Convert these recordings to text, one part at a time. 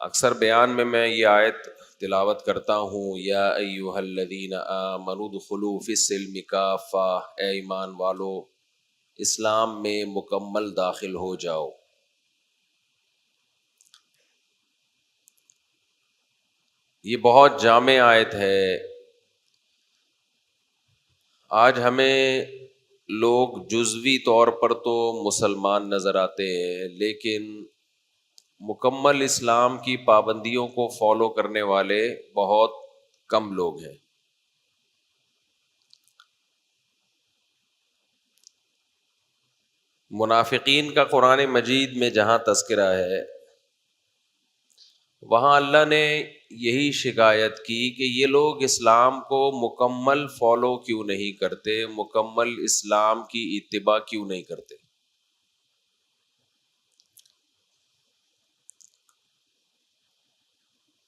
اکثر بیان میں یہ آیت تلاوت کرتا ہوں، یا ایھا الذین آمنوا ادخلوا فی السلم کافہ، اے ایمان والو اسلام میں مکمل داخل ہو جاؤ۔ یہ بہت جامع آیت ہے۔ آج ہمیں لوگ جزوی طور پر تو مسلمان نظر آتے ہیں، لیکن مکمل اسلام کی پابندیوں کو فالو کرنے والے بہت کم لوگ ہیں۔ منافقین کا قرآن مجید میں جہاں تذکرہ ہے، وہاں اللہ نے یہی شکایت کی کہ یہ لوگ اسلام کو مکمل فالو کیوں نہیں کرتے، مکمل اسلام کی اتباع کیوں نہیں کرتے۔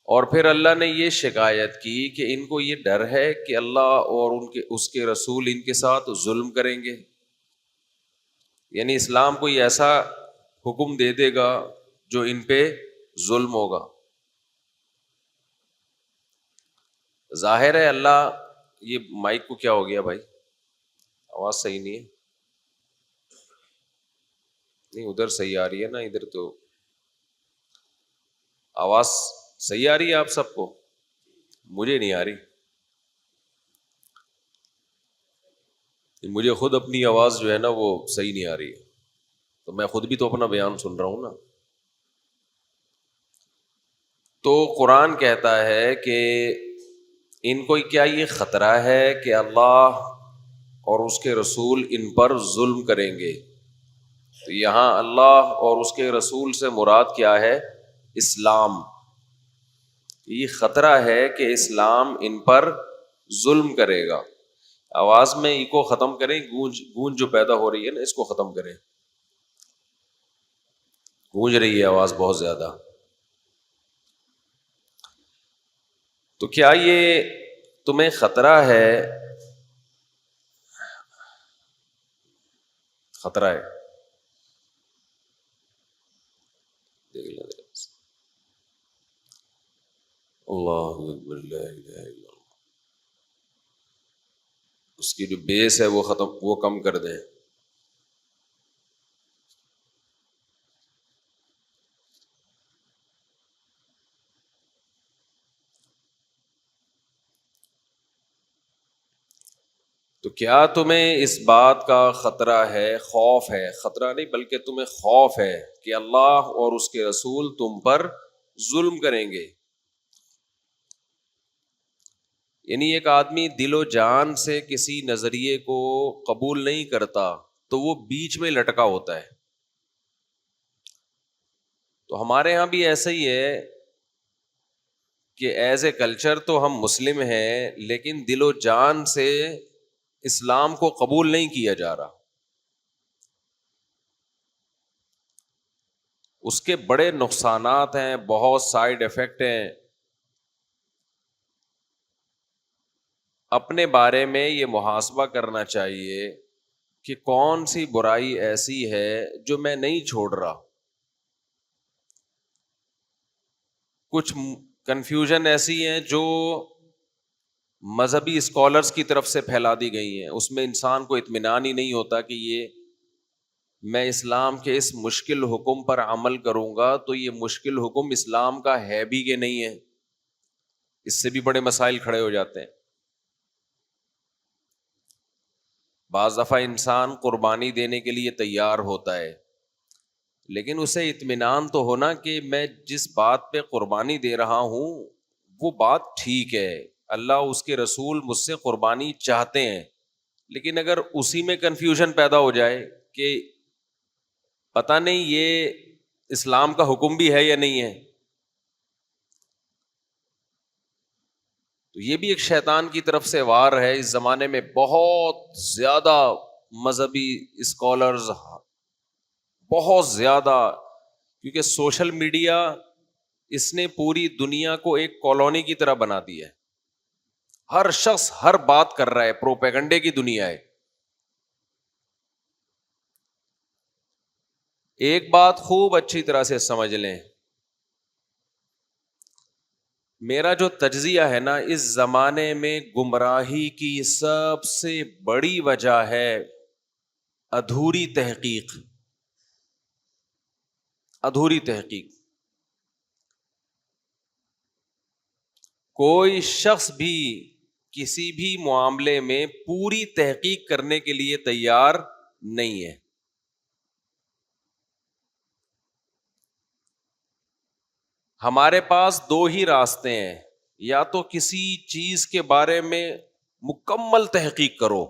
اور پھر اللہ نے یہ شکایت کی کہ ان کو یہ ڈر ہے کہ اللہ اور اس کے رسول ان کے ساتھ ظلم کریں گے، یعنی اسلام کوئی ایسا حکم دے دے گا جو ان پہ ظلم ہوگا۔ ظاہر ہے اللہ، یہ مائک کو کیا ہو گیا بھائی؟ آواز صحیح نہیں ہے؟ نہیں ادھر صحیح آ رہی ہے نا، ادھر تو آواز صحیح آ رہی ہے آپ سب کو، مجھے نہیں آ رہی۔ مجھے خود اپنی آواز جو ہے نا وہ صحیح نہیں آ رہی ہے، تو میں خود بھی تو اپنا بیان سن رہا ہوں نا۔ تو قرآن کہتا ہے کہ ان کو کیا یہ خطرہ ہے کہ اللہ اور اس کے رسول ان پر ظلم کریں گے؟ تو یہاں اللہ اور اس کے رسول سے مراد کیا ہے؟ اسلام۔ یہ خطرہ ہے کہ اسلام ان پر ظلم کرے گا۔ آواز میں ایکو ختم کریں، گونج جو پیدا ہو رہی ہے نا اس کو ختم کریں، گونج رہی ہے آواز بہت زیادہ۔ تو کیا یہ تمہیں خطرہ ہے؟ خطرہ ہے، اللہ اکبر، لا الہ الا اللہ۔ اس کی جو بیس ہے وہ کم کر دیں۔ تو کیا تمہیں اس بات کا خطرہ ہے، خوف ہے، خطرہ نہیں بلکہ تمہیں خوف ہے کہ اللہ اور اس کے رسول تم پر ظلم کریں گے؟ یعنی ایک آدمی دل و جان سے کسی نظریے کو قبول نہیں کرتا تو وہ بیچ میں لٹکا ہوتا ہے۔ تو ہمارے ہاں بھی ایسا ہی ہے کہ ایز اے کلچر تو ہم مسلم ہیں، لیکن دل و جان سے اسلام کو قبول نہیں کیا جا رہا۔ اس کے بڑے نقصانات ہیں، بہت سائیڈ ایفیکٹ ہیں۔ اپنے بارے میں یہ محاسبہ کرنا چاہیے کہ کون سی برائی ایسی ہے جو میں نہیں چھوڑ رہا۔ کچھ کنفیوژن ایسی ہیں جو مذہبی اسکالرز کی طرف سے پھیلا دی گئی ہیں، اس میں انسان کو اطمینان ہی نہیں ہوتا کہ یہ میں اسلام کے اس مشکل حکم پر عمل کروں گا تو یہ مشکل حکم اسلام کا ہے بھی کہ نہیں ہے۔ اس سے بھی بڑے مسائل کھڑے ہو جاتے ہیں۔ بعض دفعہ انسان قربانی دینے کے لیے تیار ہوتا ہے، لیکن اسے اطمینان تو ہونا کہ میں جس بات پہ قربانی دے رہا ہوں وہ بات ٹھیک ہے، اللہ اس کے رسول مجھ سے قربانی چاہتے ہیں۔ لیکن اگر اسی میں کنفیوژن پیدا ہو جائے کہ پتہ نہیں یہ اسلام کا حکم بھی ہے یا نہیں ہے، تو یہ بھی ایک شیطان کی طرف سے وار ہے۔ اس زمانے میں بہت زیادہ مذہبی اسکالرز، بہت زیادہ، کیونکہ سوشل میڈیا اس نے پوری دنیا کو ایک کالونی کی طرح بنا دی ہے۔ ہر شخص ہر بات کر رہا ہے، پروپیگنڈے کی دنیا ہے۔ ایک بات خوب اچھی طرح سے سمجھ لیں، میرا جو تجزیہ ہے نا، اس زمانے میں گمراہی کی سب سے بڑی وجہ ہے ادھوری تحقیق. ادھوری تحقیق. کوئی شخص بھی کسی بھی معاملے میں پوری تحقیق کرنے کے لیے تیار نہیں ہے. ہمارے پاس دو ہی راستے ہیں، یا تو کسی چیز کے بارے میں مکمل تحقیق کرو،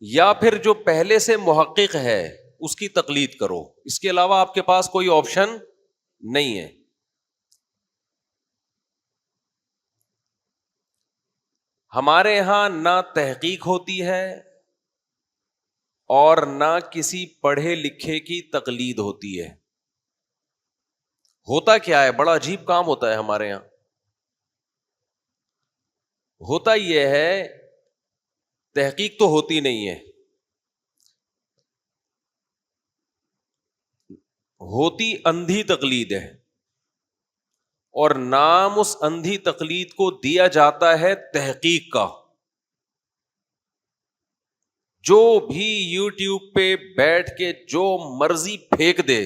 یا پھر جو پہلے سے محقق ہے اس کی تقلید کرو. اس کے علاوہ آپ کے پاس کوئی آپشن نہیں ہے. ہمارے یہاں نہ تحقیق ہوتی ہے اور نہ کسی پڑھے لکھے کی تقلید ہوتی ہے. ہوتا کیا ہے؟ بڑا عجیب کام ہوتا ہے ہمارے یہاں. ہوتا یہ ہے، تحقیق تو ہوتی نہیں ہے، ہوتی اندھی تقلید ہے، اور نام اس اندھی تقلید کو دیا جاتا ہے تحقیق کا. جو بھی یوٹیوب پہ بیٹھ کے جو مرضی پھینک دے،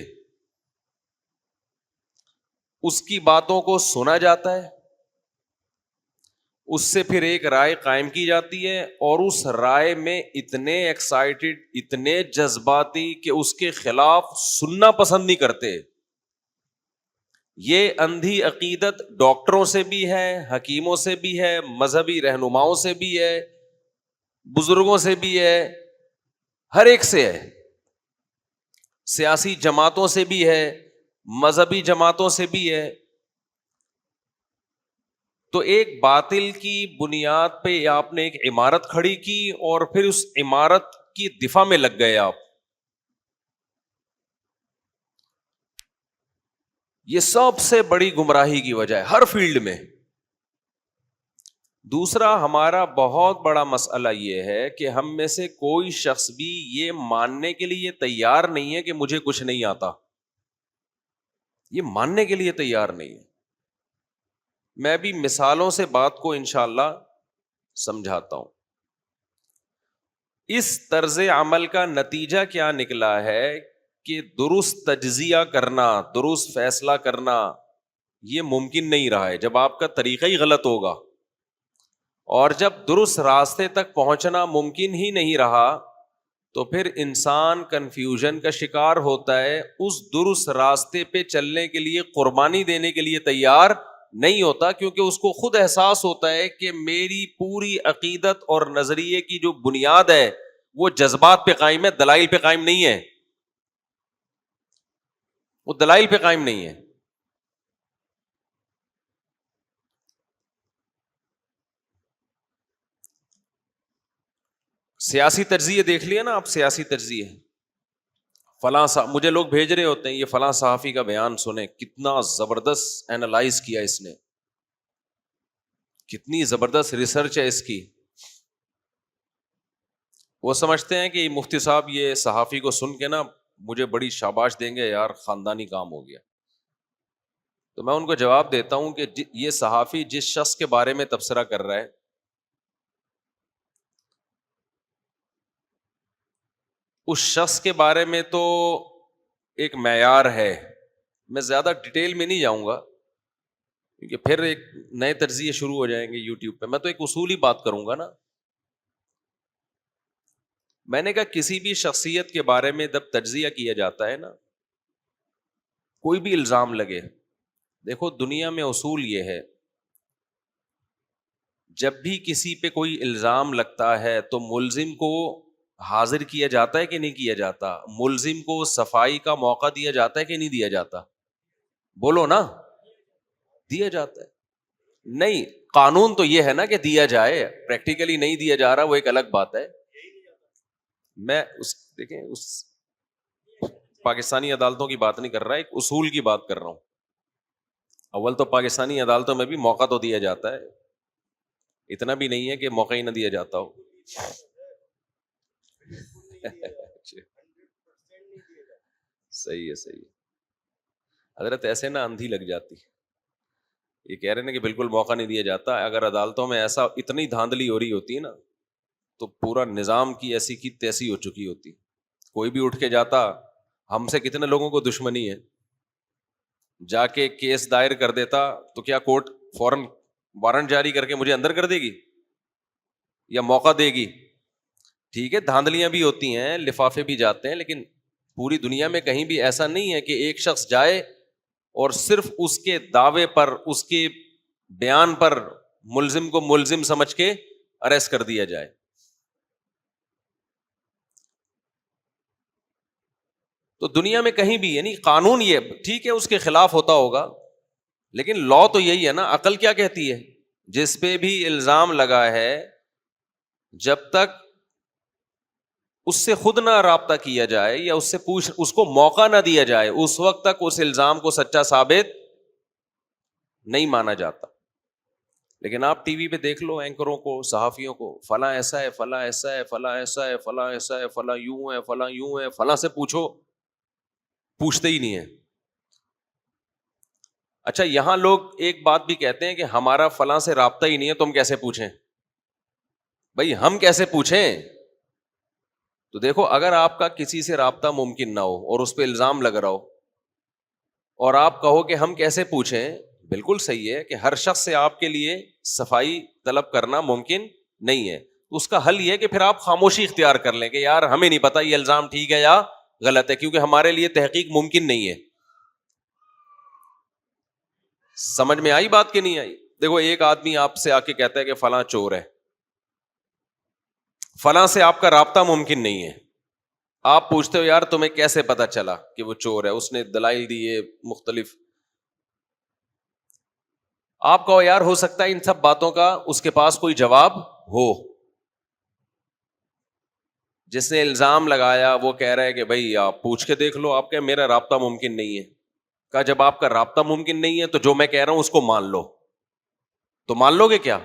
اس کی باتوں کو سنا جاتا ہے، اس سے پھر ایک رائے قائم کی جاتی ہے، اور اس رائے میں اتنے ایکسائٹڈ، اتنے جذباتی کہ اس کے خلاف سننا پسند نہیں کرتے. یہ اندھی عقیدت ڈاکٹروں سے بھی ہے، حکیموں سے بھی ہے، مذہبی رہنماؤں سے بھی ہے، بزرگوں سے بھی ہے، ہر ایک سے ہے. سیاسی جماعتوں سے بھی ہے، مذہبی جماعتوں سے بھی ہے. تو ایک باطل کی بنیاد پہ آپ نے ایک عمارت کھڑی کی، اور پھر اس عمارت کی دفاع میں لگ گئے آپ. یہ سب سے بڑی گمراہی کی وجہ ہے ہر فیلڈ میں. دوسرا ہمارا بہت بڑا مسئلہ یہ ہے کہ ہم میں سے کوئی شخص بھی یہ ماننے کے لیے تیار نہیں ہے کہ مجھے کچھ نہیں آتا. یہ ماننے کے لیے تیار نہیں ہے. میں بھی مثالوں سے بات کو انشاءاللہ سمجھاتا ہوں. اس طرز عمل کا نتیجہ کیا نکلا ہے کہ درست تجزیہ کرنا، درست فیصلہ کرنا یہ ممکن نہیں رہا ہے جب آپ کا طریقہ ہی غلط ہوگا. اور جب درست راستے تک پہنچنا ممکن ہی نہیں رہا تو پھر انسان کنفیوژن کا شکار ہوتا ہے، اس درست راستے پہ چلنے کے لیے قربانی دینے کے لیے تیار نہیں ہوتا، کیونکہ اس کو خود احساس ہوتا ہے کہ میری پوری عقیدت اور نظریے کی جو بنیاد ہے وہ جذبات پہ قائم ہے، دلائل پہ قائم نہیں ہے. وہ دلائل پہ قائم نہیں ہے. سیاسی تجزیے دیکھ لیا نا آپ، سیاسی تجزیے فلاں مجھے لوگ بھیج رہے ہوتے ہیں، یہ فلاں صحافی کا بیان سنیں، کتنا زبردست اینالائز کیا اس نے، کتنی زبردست ریسرچ ہے اس کی. وہ سمجھتے ہیں کہ مفتی صاحب یہ صحافی کو سن کے نا مجھے بڑی شاباش دیں گے، یار خاندانی کام ہو گیا. تو میں ان کو جواب دیتا ہوں کہ یہ صحافی جس شخص کے بارے میں تبصرہ کر رہا ہے، اس شخص کے بارے میں تو ایک معیار ہے. میں زیادہ ڈیٹیل میں نہیں جاؤں گا کیونکہ پھر ایک نئے تجزیے شروع ہو جائیں گے یوٹیوب پہ. میں تو ایک اصولی بات کروں گا نا. میں نے کہا کسی بھی شخصیت کے بارے میں جب تجزیہ کیا جاتا ہے نا، کوئی بھی الزام لگے، دیکھو دنیا میں اصول یہ ہے، جب بھی کسی پہ کوئی الزام لگتا ہے تو ملزم کو حاضر کیا جاتا ہے کہ نہیں کیا جاتا؟ ملزم کو صفائی کا موقع دیا جاتا ہے کہ نہیں دیا جاتا؟ بولو نا. دیا جاتا ہے. نہیں، قانون تو یہ ہے نا کہ دیا جائے، پریکٹیکلی نہیں دیا جا رہا وہ ایک الگ بات ہے. میں دیکھیں اس پاکستانی عدالتوں کی بات نہیں کر رہا، ایک اصول کی بات کر رہا ہوں. اول تو پاکستانی عدالتوں میں بھی موقع تو دیا جاتا ہے، اتنا بھی نہیں ہے کہ موقع ہی نہ دیا جاتا ہو. صحیح ہے، صحیح ہے. حضرت ایسے نا اندھی لگ جاتی. یہ کہہ رہے ہیں کہ بالکل موقع نہیں دیا جاتا. اگر عدالتوں میں ایسا اتنی دھاندلی ہو رہی ہوتی ہے نا تو پورا نظام کی ایسی کی تیسی ہو چکی ہوتی. کوئی بھی اٹھ کے جاتا, ہم سے کتنے لوگوں کو دشمنی ہے, جا کے کیس دائر کر دیتا تو کیا کورٹ فوراً وارنٹ جاری کر کے مجھے اندر کر دے گی یا موقع دے گی؟ ٹھیک ہے, دھاندلیاں بھی ہوتی ہیں, لفافے بھی جاتے ہیں, لیکن پوری دنیا میں کہیں بھی ایسا نہیں ہے کہ ایک شخص جائے اور صرف اس کے دعوے پر, اس کے بیان پر ملزم کو ملزم سمجھ کے اریسٹ کر دیا جائے. تو دنیا میں کہیں بھی, یعنی قانون یہ ٹھیک ہے اس کے خلاف ہوتا ہوگا, لیکن لا تو یہی ہے نا. عقل کیا کہتی ہے؟ جس پہ بھی الزام لگا ہے جب تک اس سے خود نہ رابطہ کیا جائے یا اس سے پوچھ, اس کو موقع نہ دیا جائے, اس وقت تک اس الزام کو سچا ثابت نہیں مانا جاتا. لیکن آپ ٹی وی پہ دیکھ لو اینکروں کو, صحافیوں کو, فلاں ایسا ہے, فلاں ایسا ہے, فلاں ایسا ہے, فلاں ایسا ہے, فلاں یوں ہے, فلاں یوں ہے, فلاں سے پوچھو, پوچھتے ہی نہیں ہے. اچھا, یہاں لوگ ایک بات بھی کہتے ہیں کہ ہمارا فلاں سے رابطہ ہی نہیں ہے, تم کیسے پوچھیں؟ بھائی ہم کیسے پوچھیں؟ تو دیکھو, اگر آپ کا کسی سے رابطہ ممکن نہ ہو اور اس پہ الزام لگ رہا ہو اور آپ کہو کہ ہم کیسے پوچھیں, بالکل صحیح ہے کہ ہر شخص سے آپ کے لیے صفائی طلب کرنا ممکن نہیں ہے. اس کا حل یہ ہے کہ پھر آپ خاموشی اختیار کر لیں کہ یار ہمیں نہیں پتا یہ الزام ٹھیک ہے یا غلط ہے, کیونکہ ہمارے لیے تحقیق ممکن نہیں ہے. سمجھ میں آئی بات کہ نہیں آئی؟ دیکھو, ایک آدمی آپ سے آ کے کہتا ہے کہ فلاں چور ہے, فلاں سے آپ کا رابطہ ممکن نہیں ہے, آپ پوچھتے ہو یار تمہیں کیسے پتا چلا کہ وہ چور ہے, اس نے دلائل دیے مختلف. آپ کہو یار ہو سکتا ہے ان سب باتوں کا اس کے پاس کوئی جواب ہو. جس نے الزام لگایا وہ کہہ رہا ہے کہ بھائی آپ پوچھ کے دیکھ لو, آپ کہ میرا رابطہ ممکن نہیں ہے. کہا جب آپ کا رابطہ ممکن نہیں ہے تو جو میں کہہ رہا ہوں اس کو مان لو. تو مان لو گے کیا؟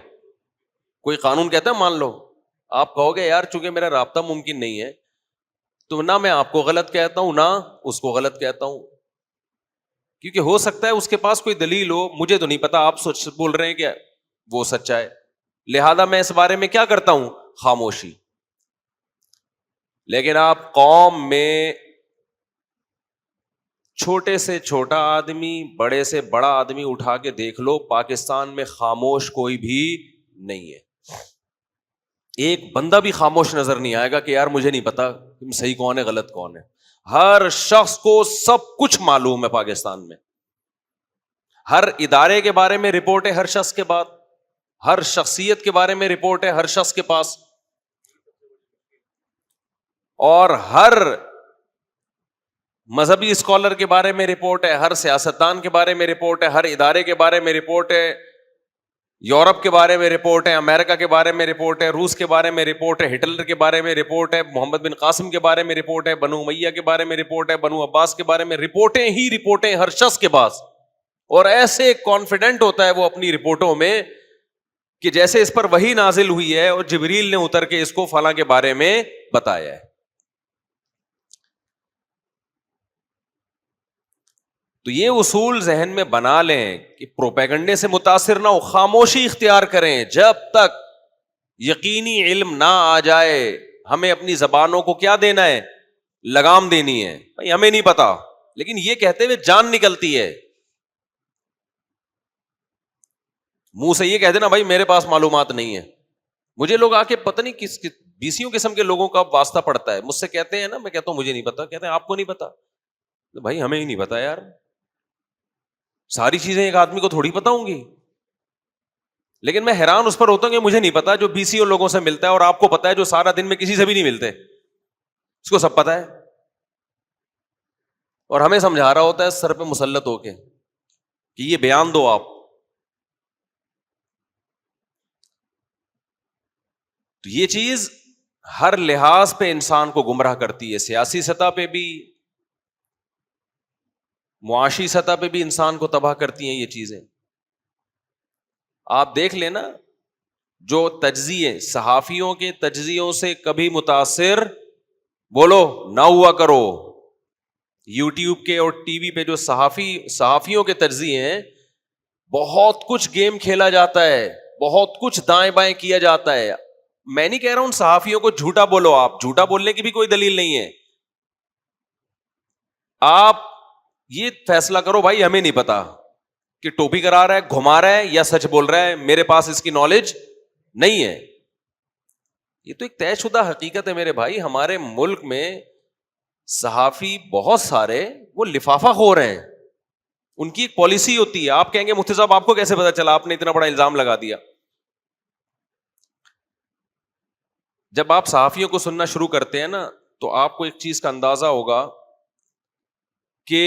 کوئی قانون کہتا ہے مان لو؟ آپ کہو گے یار چونکہ میرا رابطہ ممکن نہیں ہے تو نہ میں آپ کو غلط کہتا ہوں نہ اس کو غلط کہتا ہوں, کیونکہ ہو سکتا ہے اس کے پاس کوئی دلیل ہو, مجھے تو نہیں پتا, آپ سچ بول رہے ہیں کہ وہ سچا ہے, لہذا میں اس بارے میں کیا کرتا ہوں, خاموشی. لیکن آپ قوم میں چھوٹے سے چھوٹا آدمی, بڑے سے بڑا آدمی اٹھا کے دیکھ لو, پاکستان میں خاموش کوئی بھی نہیں ہے. ایک بندہ بھی خاموش نظر نہیں آئے گا کہ یار مجھے نہیں پتا صحیح کون ہے غلط کون ہے. ہر شخص کو سب کچھ معلوم ہے پاکستان میں, ہر ادارے کے بارے میں رپورٹ ہے ہر شخص کے بعد, ہر شخصیت کے بارے میں رپورٹ ہے ہر شخص کے پاس, اور ہر مذہبی اسکالر کے بارے میں رپورٹ ہے, ہر سیاستدان کے بارے میں رپورٹ ہے, ہر ادارے کے بارے میں رپورٹ ہے, یورپ کے بارے میں رپورٹ ہے, امریکہ کے بارے میں رپورٹ ہے, روس کے بارے میں رپورٹ ہے, ہٹلر کے بارے میں رپورٹ ہے, محمد بن قاسم کے بارے میں رپورٹ ہے, بنو امیہ کے بارے میں رپورٹ ہے, بنو عباس کے بارے میں رپورٹیں ہی رپورٹیں ہر شخص کے پاس. اور ایسے کانفیڈنٹ ہوتا ہے وہ اپنی رپورٹوں میں کہ جیسے اس پر وحی نازل ہوئی ہے اور جبریل نے اتر کے اس کو فلاں کے بارے میں بتایا ہے. تو یہ اصول ذہن میں بنا لیں کہ پروپیگنڈے سے متاثر نہ ہو, خاموشی اختیار کریں جب تک یقینی علم نہ آ جائے. ہمیں اپنی زبانوں کو کیا دینا ہے, لگام دینی ہے. بھائی ہمیں نہیں پتا, لیکن یہ کہتے ہوئے جان نکلتی ہے. منہ سے یہ کہہ دینا بھائی میرے پاس معلومات نہیں ہے. مجھے لوگ آ کے پتہ نہیں کس بیسیوں قسم کے لوگوں کا واسطہ پڑتا ہے, مجھ سے کہتے ہیں نا, میں کہتا ہوں مجھے نہیں پتا, کہتے ہیں آپ کو نہیں پتا. بھائی ہمیں ہی نہیں پتا یار, ساری چیزیں ایک آدمی کو تھوڑی پتا ہوں گی. لیکن میں حیران اس پر ہوتا ہوں کہ مجھے نہیں پتا جو بیسیوں لوگوں سے ملتا ہے, اور آپ کو پتا ہے جو سارا دن میں کسی سے بھی نہیں ملتے, اس کو سب پتا ہے, اور ہمیں سمجھا رہا ہوتا ہے سر پہ مسلط ہو کے کہ یہ بیان دو آپ. تو یہ چیز ہر لحاظ پہ انسان کو گمراہ کرتی ہے, سیاسی سطح پہ بھی, معاشی سطح پہ بھی انسان کو تباہ کرتی ہیں یہ چیزیں. آپ دیکھ لینا جو تجزیے, صحافیوں کے تجزیوں سے کبھی متاثر بولو نہ ہوا کرو. یوٹیوب کے اور ٹی وی پہ جو صحافیوں کے تجزیے ہیں بہت کچھ گیم کھیلا جاتا ہے, بہت کچھ دائیں بائیں کیا جاتا ہے. میں نہیں کہہ رہا ہوں صحافیوں کو جھوٹا بولو, آپ جھوٹا بولنے کی بھی کوئی دلیل نہیں ہے. آپ یہ فیصلہ کرو بھائی, ہمیں نہیں پتا کہ ٹوپی کرا رہا ہے, گھما رہا ہے, یا سچ بول رہا ہے, میرے پاس اس کی نالج نہیں ہے. یہ تو ایک طے شدہ حقیقت ہے میرے بھائی. ہمارے ملک میں صحافی بہت سارے وہ لفافہ خور ہیں, ان کی ایک پالیسی ہوتی ہے. آپ کہیں گے مفتی صاحب آپ کو کیسے پتا چلا, آپ نے اتنا بڑا الزام لگا دیا. جب آپ صحافیوں کو سننا شروع کرتے ہیں نا, تو آپ کو ایک چیز کا اندازہ ہوگا کہ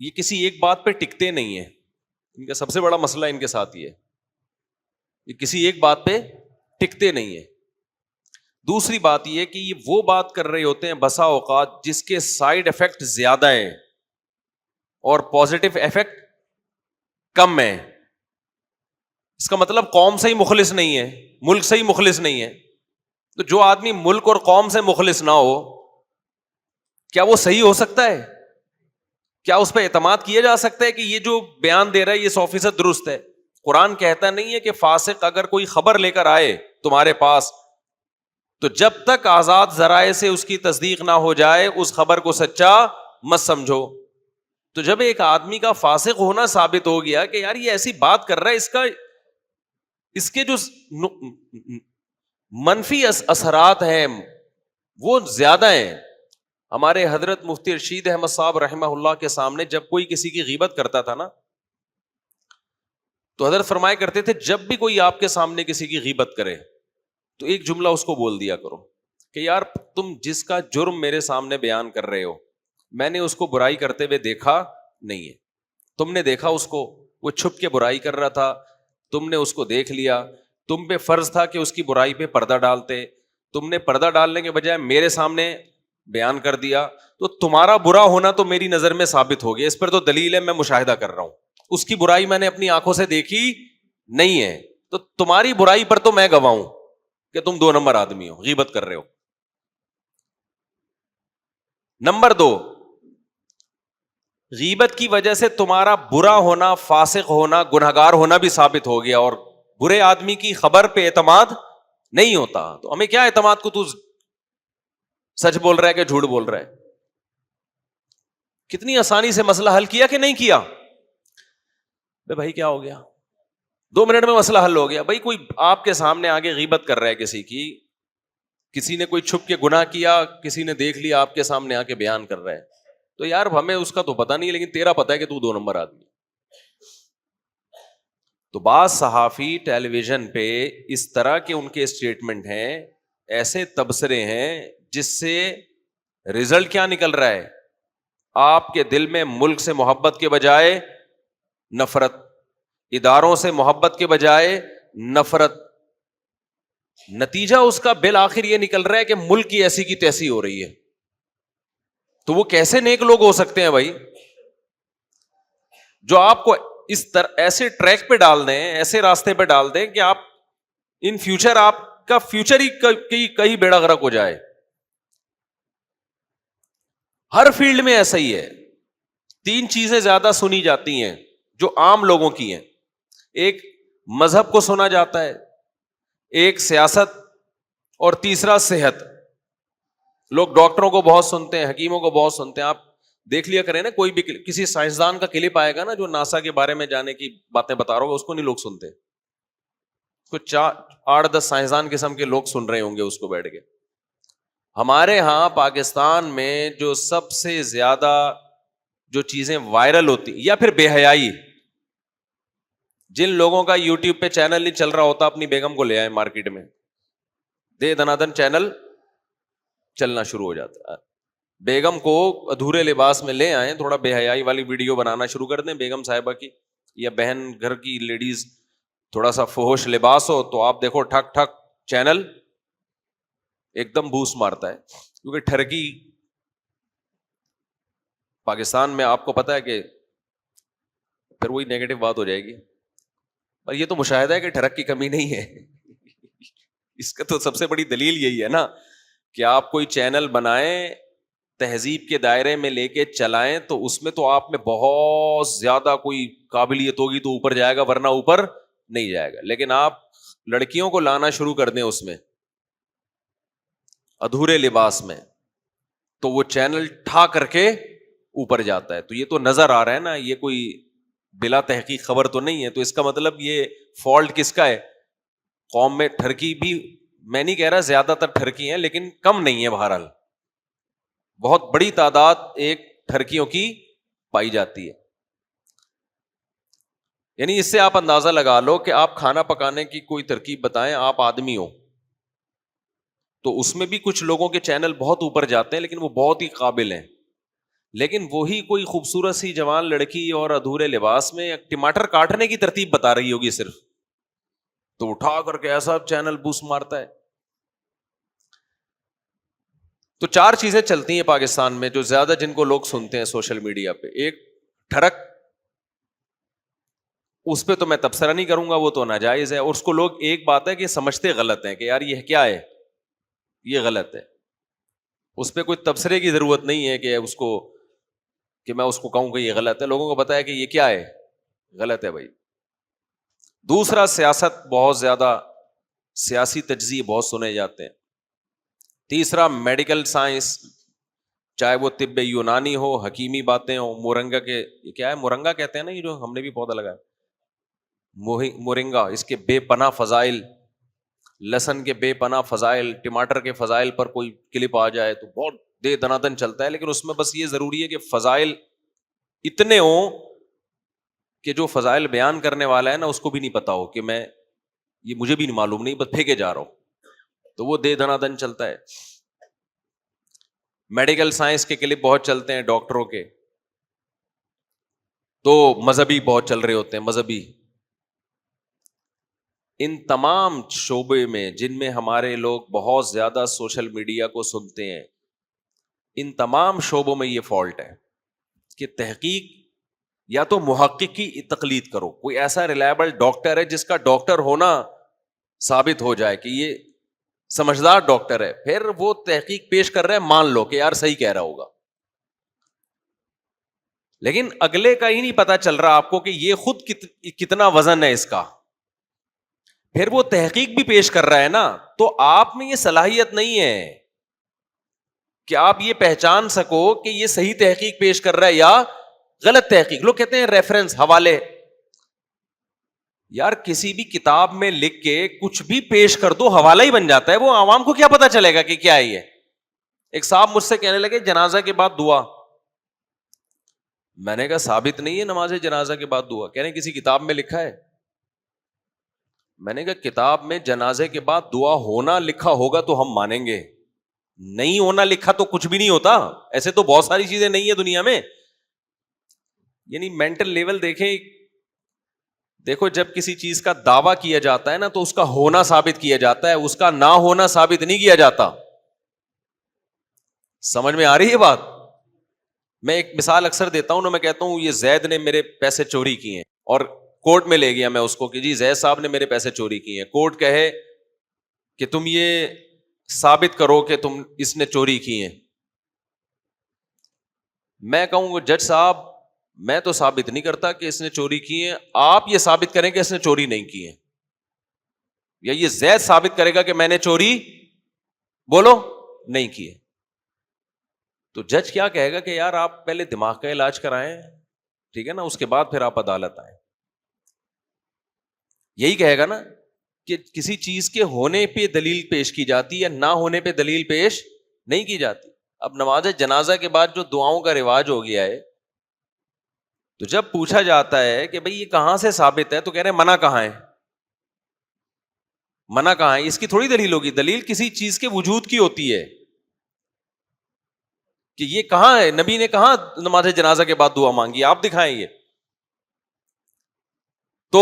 یہ کسی ایک بات پہ ٹکتے نہیں ہیں. ان کا سب سے بڑا مسئلہ ان کے ساتھ یہ ہے, یہ کسی ایک بات پہ ٹکتے نہیں ہیں. دوسری بات یہ کہ یہ وہ بات کر رہے ہوتے ہیں بسا اوقات جس کے سائیڈ افیکٹ زیادہ ہیں اور پازیٹو افیکٹ کم ہے. اس کا مطلب قوم سے ہی مخلص نہیں ہے, ملک سے ہی مخلص نہیں ہے. تو جو آدمی ملک اور قوم سے مخلص نہ ہو, کیا وہ صحیح ہو سکتا ہے؟ کیا اس پہ اعتماد کیا جا سکتا ہے کہ یہ جو بیان دے رہا ہے یہ 100% درست ہے؟ قرآن کہتا نہیں ہے کہ فاسق اگر کوئی خبر لے کر آئے تمہارے پاس, تو جب تک آزاد ذرائع سے اس کی تصدیق نہ ہو جائے اس خبر کو سچا مت سمجھو. تو جب ایک آدمی کا فاسق ہونا ثابت ہو گیا کہ یار یہ ایسی بات کر رہا ہے, اس کے جو منفی اثرات ہیں وہ زیادہ ہیں. ہمارے حضرت مفتی رشید احمد صاحب رحمہ اللہ کے سامنے جب کوئی کسی کی غیبت کرتا تھا نا, تو حضرت فرمایا کرتے تھے جب بھی کوئی آپ کے سامنے کسی کی غیبت کرے تو ایک جملہ اس کو بول دیا کرو کہ یار تم جس کا جرم میرے سامنے بیان کر رہے ہو, میں نے اس کو برائی کرتے ہوئے دیکھا نہیں ہے. تم نے دیکھا اس کو, وہ چھپ کے برائی کر رہا تھا, تم نے اس کو دیکھ لیا, تم پہ فرض تھا کہ اس کی برائی پہ پردہ ڈالتے, تم نے پردہ ڈالنے کے بجائے میرے سامنے بیان کر دیا, تو تمہارا برا ہونا تو میری نظر میں ثابت ہو گیا. اس پر تو دلیل ہے, میں مشاہدہ کر رہا ہوں, اس کی برائی میں نے اپنی آنکھوں سے دیکھی نہیں ہے, تو تمہاری برائی پر تو میں گواہ ہوں کہ تم 2 نمبر آدمی ہو, غیبت کر رہے ہو. نمبر 2, غیبت کی وجہ سے تمہارا برا ہونا, فاسق ہونا, گنہگار ہونا بھی ثابت ہو گیا, اور برے آدمی کی خبر پہ اعتماد نہیں ہوتا. تو ہمیں کیا اعتماد کو تو سچ بول رہا ہے کہ جھوٹ بول رہا ہے؟ کتنی آسانی سے مسئلہ حل کیا کہ نہیں کیا؟ بھائی کیا ہو گیا, 2 منٹ میں مسئلہ حل ہو گیا. بھائی کوئی آپ کے سامنے آگے غیبت کر رہا ہے کسی کی, کسی نے کوئی چھپ کے گناہ کیا, کسی نے دیکھ لیا آپ کے سامنے آ کے بیان کر رہا ہے, تو یار ہمیں اس کا تو پتا نہیں, لیکن تیرا پتا ہے کہ تو 2 نمبر آدمی. تو بعض صحافی ٹیلی ویژن پہ اس طرح کے ان کے اسٹیٹمنٹ ہیں, ایسے تبصرے ہیں جس سے رزلٹ کیا نکل رہا ہے, آپ کے دل میں ملک سے محبت کے بجائے نفرت, اداروں سے محبت کے بجائے نفرت. نتیجہ اس کا بالآخر یہ نکل رہا ہے کہ ملک کی ایسی کی تیسی ہو رہی ہے. تو وہ کیسے نیک لوگ ہو سکتے ہیں بھائی, جو آپ کو اس طرح ایسے ٹریک پہ ڈال دیں, ایسے راستے پہ ڈال دیں کہ آپ ان فیوچر آپ کا فیوچر ہی کہیں بیڑا غرق ہو جائے. ہر فیلڈ میں ایسا ہی ہے. 3 چیزیں زیادہ سنی جاتی ہیں جو عام لوگوں کی ہیں. ایک مذہب کو سنا جاتا ہے, ایک سیاست, اور تیسرا صحت. لوگ ڈاکٹروں کو بہت سنتے ہیں, حکیموں کو بہت سنتے ہیں. آپ دیکھ لیا کریں نا, کوئی بھی کسی سائنسدان کا کلپ آئے گا نا جو ناسا کے بارے میں جانے کی باتیں بتا رہا ہوگا, اس کو نہیں لوگ سنتے. کچھ 8-10 سائنسدان قسم کے لوگ سن رہے ہوں گے اس کو بیٹھ کے. ہمارے ہاں پاکستان میں جو سب سے زیادہ جو چیزیں وائرل ہوتی, یا پھر بے حیائی, جن لوگوں کا یوٹیوب پہ چینل نہیں چل رہا ہوتا اپنی بیگم کو لے آئے مارکیٹ میں, دے دنادن چینل چلنا شروع ہو جاتا ہے. بیگم کو ادھورے لباس میں لے آئیں, تھوڑا بے حیائی والی ویڈیو بنانا شروع کر دیں بیگم صاحبہ کی, یا بہن گھر کی لیڈیز تھوڑا سا فحش لباس ہو, تو آپ دیکھو ٹھک ٹھک چینل ایک دم بوس مارتا ہے. کیونکہ ٹھرکی پاکستان میں آپ کو پتا ہے کہ پھر وہی نیگیٹو بات ہو جائے گی, اور یہ تو مشاہدہ ہے کہ ٹھڑک کی کمی نہیں ہے. اس کا تو سب سے بڑی دلیل یہی ہے نا کہ آپ کوئی چینل بنائیں تہذیب کے دائرے میں لے کے چلائیں تو اس میں تو آپ میں بہت زیادہ کوئی قابلیت ہوگی تو اوپر جائے گا، ورنہ اوپر نہیں جائے گا. لیکن آپ لڑکیوں کو لانا شروع کر دیں اس میں ادھورے لباس میں، تو وہ چینل ٹھا کر کے اوپر جاتا ہے. تو یہ تو نظر آ رہا ہے نا، یہ کوئی بلا تحقیق خبر تو نہیں ہے. تو اس کا مطلب یہ فالٹ کس کا ہے؟ قوم میں ٹھرکی بھی، میں نہیں کہہ رہا زیادہ تر ٹھرکی ہیں، لیکن کم نہیں ہے. بہرحال بہت بڑی تعداد ایک ٹھرکیوں کی پائی جاتی ہے. یعنی اس سے آپ اندازہ لگا لو کہ آپ کھانا پکانے کی کوئی ترکیب بتائیں، آپ آدمی ہو تو اس میں بھی کچھ لوگوں کے چینل بہت اوپر جاتے ہیں، لیکن وہ بہت ہی قابل ہیں. لیکن وہی کوئی خوبصورت سی جوان لڑکی اور ادھورے لباس میں ٹماٹر کاٹنے کی ترتیب بتا رہی ہوگی صرف، تو اٹھا کر کے ایسا چینل بوس مارتا ہے. تو 4 چیزیں چلتی ہیں پاکستان میں جو زیادہ جن کو لوگ سنتے ہیں سوشل میڈیا پہ. ایک ٹھڑک، اس پہ تو میں تبصرہ نہیں کروں گا، وہ تو ناجائز ہے. اور اس کو لوگ ایک بات ہے کہ سمجھتے غلط ہیں کہ یار یہ کیا ہے، یہ غلط ہے. اس پہ کوئی تبصرے کی ضرورت نہیں ہے کہ اس کو، کہ میں اس کو کہوں کہ یہ غلط ہے. لوگوں کو پتا ہے کہ یہ کیا ہے، غلط ہے بھائی. دوسرا، سیاست، بہت زیادہ سیاسی تجزیے بہت سنے جاتے ہیں. تیسرا، میڈیکل سائنس، چاہے وہ طب یونانی ہو، حکیمی باتیں ہو. مورنگا کے، یہ کیا ہے، مورنگا کہتے ہیں نا، یہ جو ہم نے بھی پودا لگایا مورنگا، اس کے بے پناہ فضائل، لہسن کے بے پناہ فضائل، ٹماٹر کے فضائل پر کوئی کلپ آ جائے تو بہت دے دنادن چلتا ہے. لیکن اس میں بس یہ ضروری ہے کہ فضائل اتنے ہوں کہ جو فضائل بیان کرنے والا ہے نا اس کو بھی نہیں پتا ہو کہ میں، یہ مجھے بھی نہیں معلوم، نہیں بس پھینکے جا رہا ہوں، تو وہ دے دنادن چلتا ہے. میڈیکل سائنس کے کلپ بہت چلتے ہیں ڈاکٹروں کے. تو مذہبی بہت چل رہے ہوتے ہیں، مذہبی. ان تمام شعبے میں جن میں ہمارے لوگ بہت زیادہ سوشل میڈیا کو سنتے ہیں، ان تمام شعبوں میں یہ فالٹ ہے کہ تحقیق، یا تو محقق کی تقلید کرو، کوئی ایسا ریلائبل ڈاکٹر ہے جس کا ڈاکٹر ہونا ثابت ہو جائے کہ یہ سمجھدار ڈاکٹر ہے، پھر وہ تحقیق پیش کر رہا ہے، مان لو کہ یار صحیح کہہ رہا ہوگا. لیکن اگلے کا ہی نہیں پتا چل رہا آپ کو کہ یہ خود کتنا وزن ہے اس کا، پھر وہ تحقیق بھی پیش کر رہا ہے نا. تو آپ میں یہ صلاحیت نہیں ہے کہ آپ یہ پہچان سکو کہ یہ صحیح تحقیق پیش کر رہا ہے یا غلط تحقیق. لوگ کہتے ہیں ریفرنس، حوالے. یار کسی بھی کتاب میں لکھ کے کچھ بھی پیش کر دو حوالہ ہی بن جاتا ہے، وہ عوام کو کیا پتا چلے گا کہ کیا ہے یہ. ایک صاحب مجھ سے کہنے لگے جنازہ کے بعد دعا. میں نے کہا ثابت نہیں ہے نماز جنازہ کے بعد دعا. کہہ رہے ہیں کسی کتاب میں لکھا ہے. میں نے کہا کتاب میں جنازے کے بعد دعا ہونا لکھا ہوگا تو ہم مانیں گے، نہیں ہونا لکھا تو کچھ بھی نہیں ہوتا. ایسے تو بہت ساری چیزیں نہیں ہے دنیا میں. یعنی مینٹل لیول دیکھیں. دیکھو جب کسی چیز کا دعویٰ کیا جاتا ہے نا تو اس کا ہونا ثابت کیا جاتا ہے، اس کا نہ ہونا ثابت نہیں کیا جاتا. سمجھ میں آ رہی ہے بات؟ میں ایک مثال اکثر دیتا ہوں نا، میں کہتا ہوں یہ زید نے میرے پیسے چوری کیے ہیں، اور کورٹ میں لے گیا میں اس کو کہ جی زید صاحب نے میرے پیسے چوری کیے ہیں. کورٹ کہے کہ تم یہ ثابت کرو کہ تم اس نے چوری کی ہیں. میں کہوں گا جج صاحب میں تو ثابت نہیں کرتا کہ اس نے چوری کی ہیں، آپ یہ ثابت کریں کہ اس نے چوری نہیں کی ہے، یا یہ زید ثابت کرے گا کہ میں نے چوری بولو نہیں کی ہے. تو جج کیا کہے گا کہ یار آپ پہلے دماغ کا علاج کرائیں، ٹھیک ہے نا، اس کے بعد پھر آپ عدالت آئیں. یہی کہے گا نا کہ کسی چیز کے ہونے پہ دلیل پیش کی جاتی ہے، نہ ہونے پہ دلیل پیش نہیں کی جاتی. اب نماز جنازہ کے بعد جو دعاؤں کا رواج ہو گیا ہے، تو جب پوچھا جاتا ہے کہ بھئی یہ کہاں سے ثابت ہے، تو کہہ رہے ہیں منع کہاں ہے، منع کہاں ہے. اس کی تھوڑی دلیل ہوگی، دلیل کسی چیز کے وجود کی ہوتی ہے کہ یہ کہاں ہے، نبی نے کہاں نماز جنازہ کے بعد دعا مانگی، آپ دکھائیں. یہ تو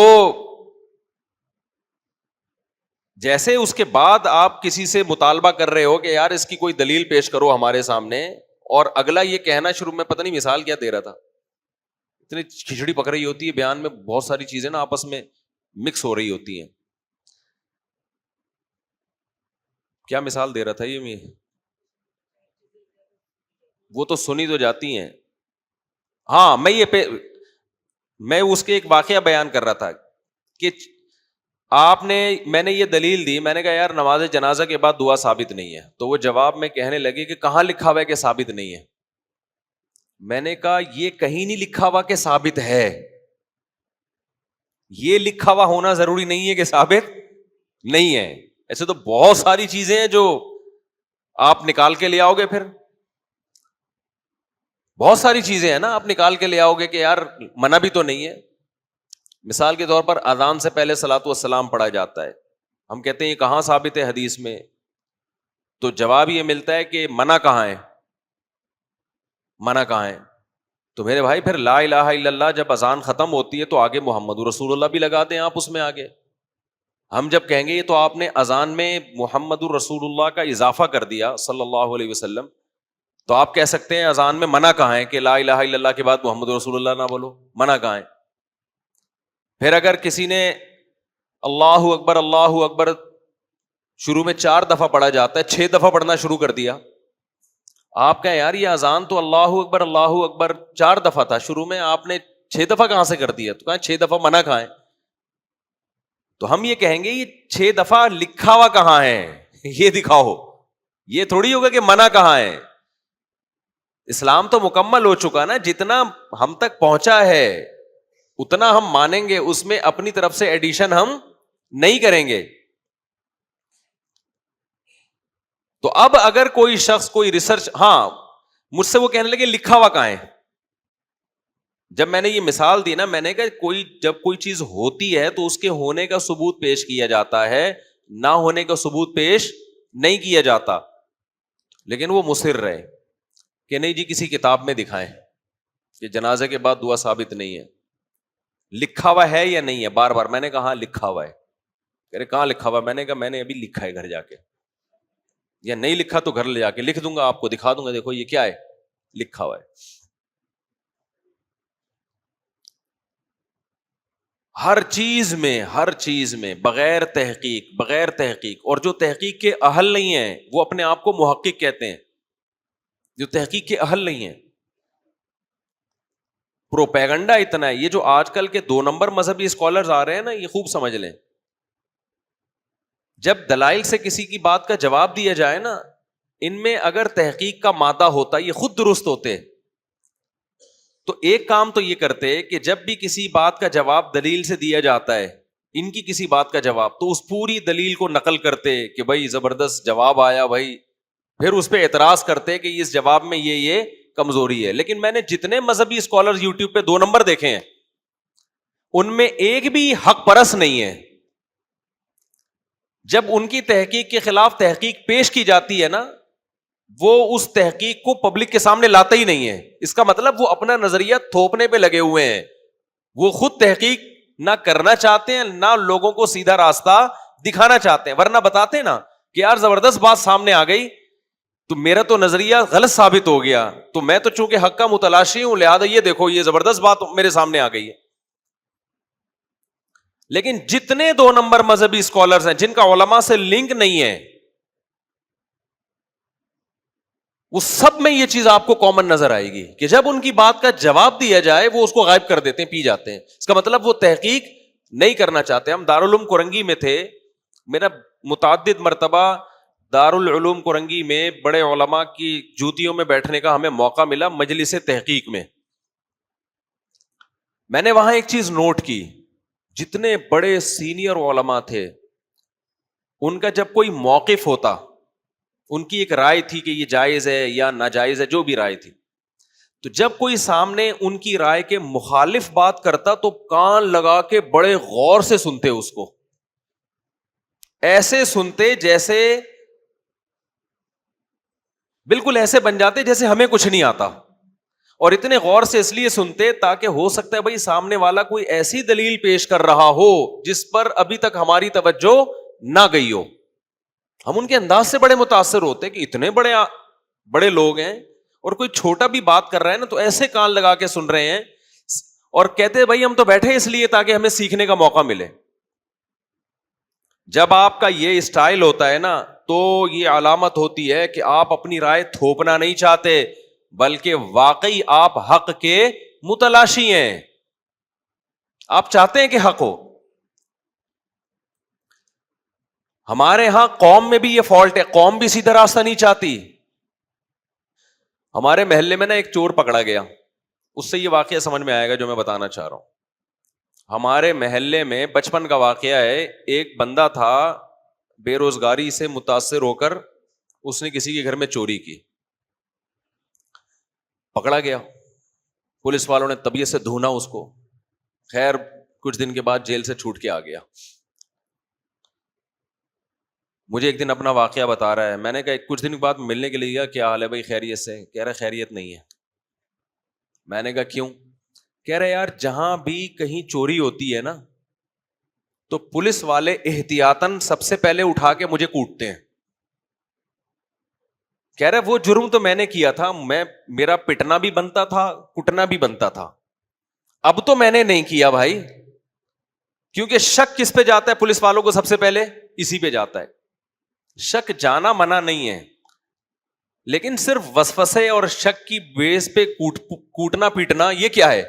جیسے اس کے بعد آپ کسی سے مطالبہ کر رہے ہو کہ یار اس کی کوئی دلیل پیش کرو ہمارے سامنے، اور اگلا یہ کہنا شروع میں پتہ نہیں مثال کیا دے رہا تھا، اتنی کھچڑی پک رہی ہوتی ہے بیان میں، بہت ساری چیزیں نا آپس میں مکس ہو رہی ہوتی ہیں. کیا مثال دے رہا تھا یہ میں؟ وہ تو سنی تو جاتی ہیں. ہاں میں اس کے ایک واقعہ بیان کر رہا تھا کہ میں نے یہ دلیل دی, میں نے کہا یار نماز جنازہ کے بعد دعا ثابت نہیں ہے, تو وہ جواب میں کہنے لگے کہ کہاں لکھا ہوا ہے کہ ثابت نہیں ہے. میں نے کہا یہ کہیں نہیں لکھا ہوا کہ ثابت ہے, یہ لکھا ہوا ہونا ضروری نہیں ہے کہ ثابت نہیں ہے. ایسے تو بہت ساری چیزیں ہیں جو آپ نکال کے لے آؤ گے, پھر بہت ساری چیزیں ہیں نا آپ نکال کے لے آؤ گے کہ یار منع بھی تو نہیں ہے. مثال کے طور پر اذان سے پہلے صلاۃ والسلام پڑھا جاتا ہے, ہم کہتے ہیں یہ کہاں ثابت ہے حدیث میں, تو جواب یہ ملتا ہے کہ منع کہاں ہے, منع کہاں ہے. تو میرے بھائی پھر لا الہ الا اللہ جب اذان ختم ہوتی ہے تو آگے محمد رسول اللہ بھی لگا دیں آپ اس میں آگے. ہم جب کہیں گے یہ تو آپ نے اذان میں محمد الرسول اللہ کا اضافہ کر دیا صلی اللہ علیہ وسلم, تو آپ کہہ سکتے ہیں اذان میں منع کہاں ہے کہ لا الہ الا اللہ کے بعد محمد رسول اللہ نہ بولو, منع کہاں ہے. پھر اگر کسی نے اللہ اکبر شروع میں 4 دفعہ پڑھا جاتا ہے, 6 دفعہ پڑھنا شروع کر دیا, آپ کہیں یار یہ اذان تو اللہ اکبر 4 دفعہ تھا شروع میں, آپ نے 6 دفعہ کہاں سے کر دیا, تو کہاں 6 دفعہ منع کہاں ہے. تو ہم یہ کہیں گے یہ 6 دفعہ لکھا ہوا کہاں ہے, یہ دکھاؤ, یہ تھوڑی ہوگا کہ منع کہاں ہے. اسلام تو مکمل ہو چکا نا, جتنا ہم تک پہنچا ہے اتنا ہم مانیں گے, اس میں اپنی طرف سے ایڈیشن ہم نہیں کریں گے. تو اب اگر کوئی شخص کوئی ریسرچ, ہاں مجھ سے وہ کہنے لگے لکھا ہوا کہاں ہے. جب میں نے یہ مثال دی نا, میں نے کہا جب کوئی چیز ہوتی ہے تو اس کے ہونے کا ثبوت پیش کیا جاتا ہے, نہ ہونے کا ثبوت پیش نہیں کیا جاتا. لیکن وہ مصر رہے کہ نہیں جی کسی کتاب میں دکھائیں کہ جنازے کے بعد دعا ثابت نہیں ہے. لکھا ہوا ہے یا نہیں ہے, بار بار میں نے کہا ہاں لکھا ہوا ہے. کہہ رہے کہاں لکھا ہوا, میں نے کہا میں نے ابھی لکھا ہے گھر جا کے, یا نہیں لکھا تو گھر لے جا کے لکھ دوں گا, آپ کو دکھا دوں گا, دیکھو یہ کیا ہے, لکھا ہوا ہے. ہر چیز میں بغیر تحقیق, اور جو تحقیق کے اہل نہیں ہیں وہ اپنے آپ کو محقق کہتے ہیں, جو تحقیق کے اہل نہیں ہیں. پروپیگنڈا اتنا ہے, یہ جو آج کل کے 2 نمبر مذہبی اسکالرز آ رہے ہیں نا, یہ خوب سمجھ لیں, جب دلائل سے کسی کی بات کا جواب دیا جائے نا, ان میں اگر تحقیق کا مادہ ہوتا یہ خود درست ہوتے. تو ایک کام تو یہ کرتے کہ جب بھی کسی بات کا جواب دلیل سے دیا جاتا ہے, ان کی کسی بات کا جواب, تو اس پوری دلیل کو نقل کرتے کہ بھائی زبردست جواب آیا بھائی, پھر اس پہ اعتراض کرتے کہ اس جواب میں یہ کمزوری ہے. لیکن میں نے جتنے مذہبی اسکالر یوٹیوب پہ 2 نمبر دیکھے ہیں, ان میں ایک بھی حق پرست نہیں ہے. جب ان کی تحقیق کے خلاف تحقیق پیش کی جاتی ہے نا, وہ اس تحقیق کو پبلک کے سامنے لاتا ہی نہیں ہے. اس کا مطلب وہ اپنا نظریہ تھوپنے پہ لگے ہوئے ہیں, وہ خود تحقیق نہ کرنا چاہتے ہیں, نہ لوگوں کو سیدھا راستہ دکھانا چاہتے ہیں. ورنہ بتاتے نا کہ یار زبردست بات سامنے آ گئی, تو میرا تو نظریہ غلط ثابت ہو گیا, تو میں تو چونکہ حق کا متلاشی ہوں, لہذا یہ دیکھو یہ زبردست بات میرے سامنے آ گئی ہے. لیکن جتنے 2 نمبر مذہبی اسکالرز ہیں جن کا علماء سے لنک نہیں ہے, وہ سب میں یہ چیز آپ کو کامن نظر آئے گی کہ جب ان کی بات کا جواب دیا جائے وہ اس کو غائب کر دیتے ہیں, پی جاتے ہیں. اس کا مطلب وہ تحقیق نہیں کرنا چاہتے. ہم دارالعلوم کورنگی میں تھے, میرا متعدد مرتبہ دارالعلوم کورنگی میں بڑے علماء کی جوتیوں میں بیٹھنے کا ہمیں موقع ملا مجلس تحقیق میں. میں نے وہاں ایک چیز نوٹ کی, جتنے بڑے سینئر علماء تھے ان کا جب کوئی موقف ہوتا, ان کی ایک رائے تھی کہ یہ جائز ہے یا ناجائز ہے, جو بھی رائے تھی, تو جب کوئی سامنے ان کی رائے کے مخالف بات کرتا تو کان لگا کے بڑے غور سے سنتے اس کو, ایسے سنتے جیسے بالکل ایسے بن جاتے جیسے ہمیں کچھ نہیں آتا. اور اتنے غور سے اس لیے سنتے تاکہ ہو سکتا ہے بھائی سامنے والا کوئی ایسی دلیل پیش کر رہا ہو جس پر ابھی تک ہماری توجہ نہ گئی ہو. ہم ان کے انداز سے بڑے متاثر ہوتے کہ اتنے بڑے لوگ ہیں اور کوئی چھوٹا بھی بات کر رہا ہے نا تو ایسے کان لگا کے سن رہے ہیں, اور کہتے بھائی ہم تو بیٹھے اس لیے تاکہ ہمیں سیکھنے کا موقع ملے. جب آپ کا یہ اسٹائل ہوتا ہے نا تو یہ علامت ہوتی ہے کہ آپ اپنی رائے تھوپنا نہیں چاہتے, بلکہ واقعی آپ حق کے متلاشی ہیں. آپ چاہتے ہیں کہ حق ہو. ہمارے ہاں قوم میں بھی یہ فالٹ ہے, قوم بھی سیدھا راستہ نہیں چاہتی. ہمارے محلے میں نا ایک چور پکڑا گیا, اس سے یہ واقعہ سمجھ میں آئے گا جو میں بتانا چاہ رہا ہوں. ہمارے محلے میں بچپن کا واقعہ ہے, ایک بندہ تھا بے روزگاری سے متاثر ہو کر اس نے کسی کے گھر میں چوری کی, پکڑا گیا, پولیس والوں نے طبیعت سے دھونا اس کو, خیر کچھ دن کے بعد جیل سے چھوٹ کے آ گیا. مجھے ایک دن اپنا واقعہ بتا رہا ہے, میں نے کہا کچھ دن کے بعد ملنے کے لیے, کیا حال ہے بھائی خیریت سے؟ کہہ رہا خیریت نہیں ہے. میں نے کہا کیوں؟ کہہ رہے یار جہاں بھی کہیں چوری ہوتی ہے نا تو پولیس والے احتیاطاً سب سے پہلے اٹھا کے مجھے کوٹتے ہیں. کہہ رہے وہ جرم تو میں نے کیا تھا, میرا پٹنا بھی بنتا تھا, کٹنا بھی بنتا تھا, اب تو میں نے نہیں کیا بھائی, کیونکہ شک کس پہ جاتا ہے پولیس والوں کو سب سے پہلے؟ اسی پہ جاتا ہے. شک جانا منع نہیں ہے, لیکن صرف وسوسے اور شک کی بیس پہ کوٹنا پیٹنا یہ کیا ہے؟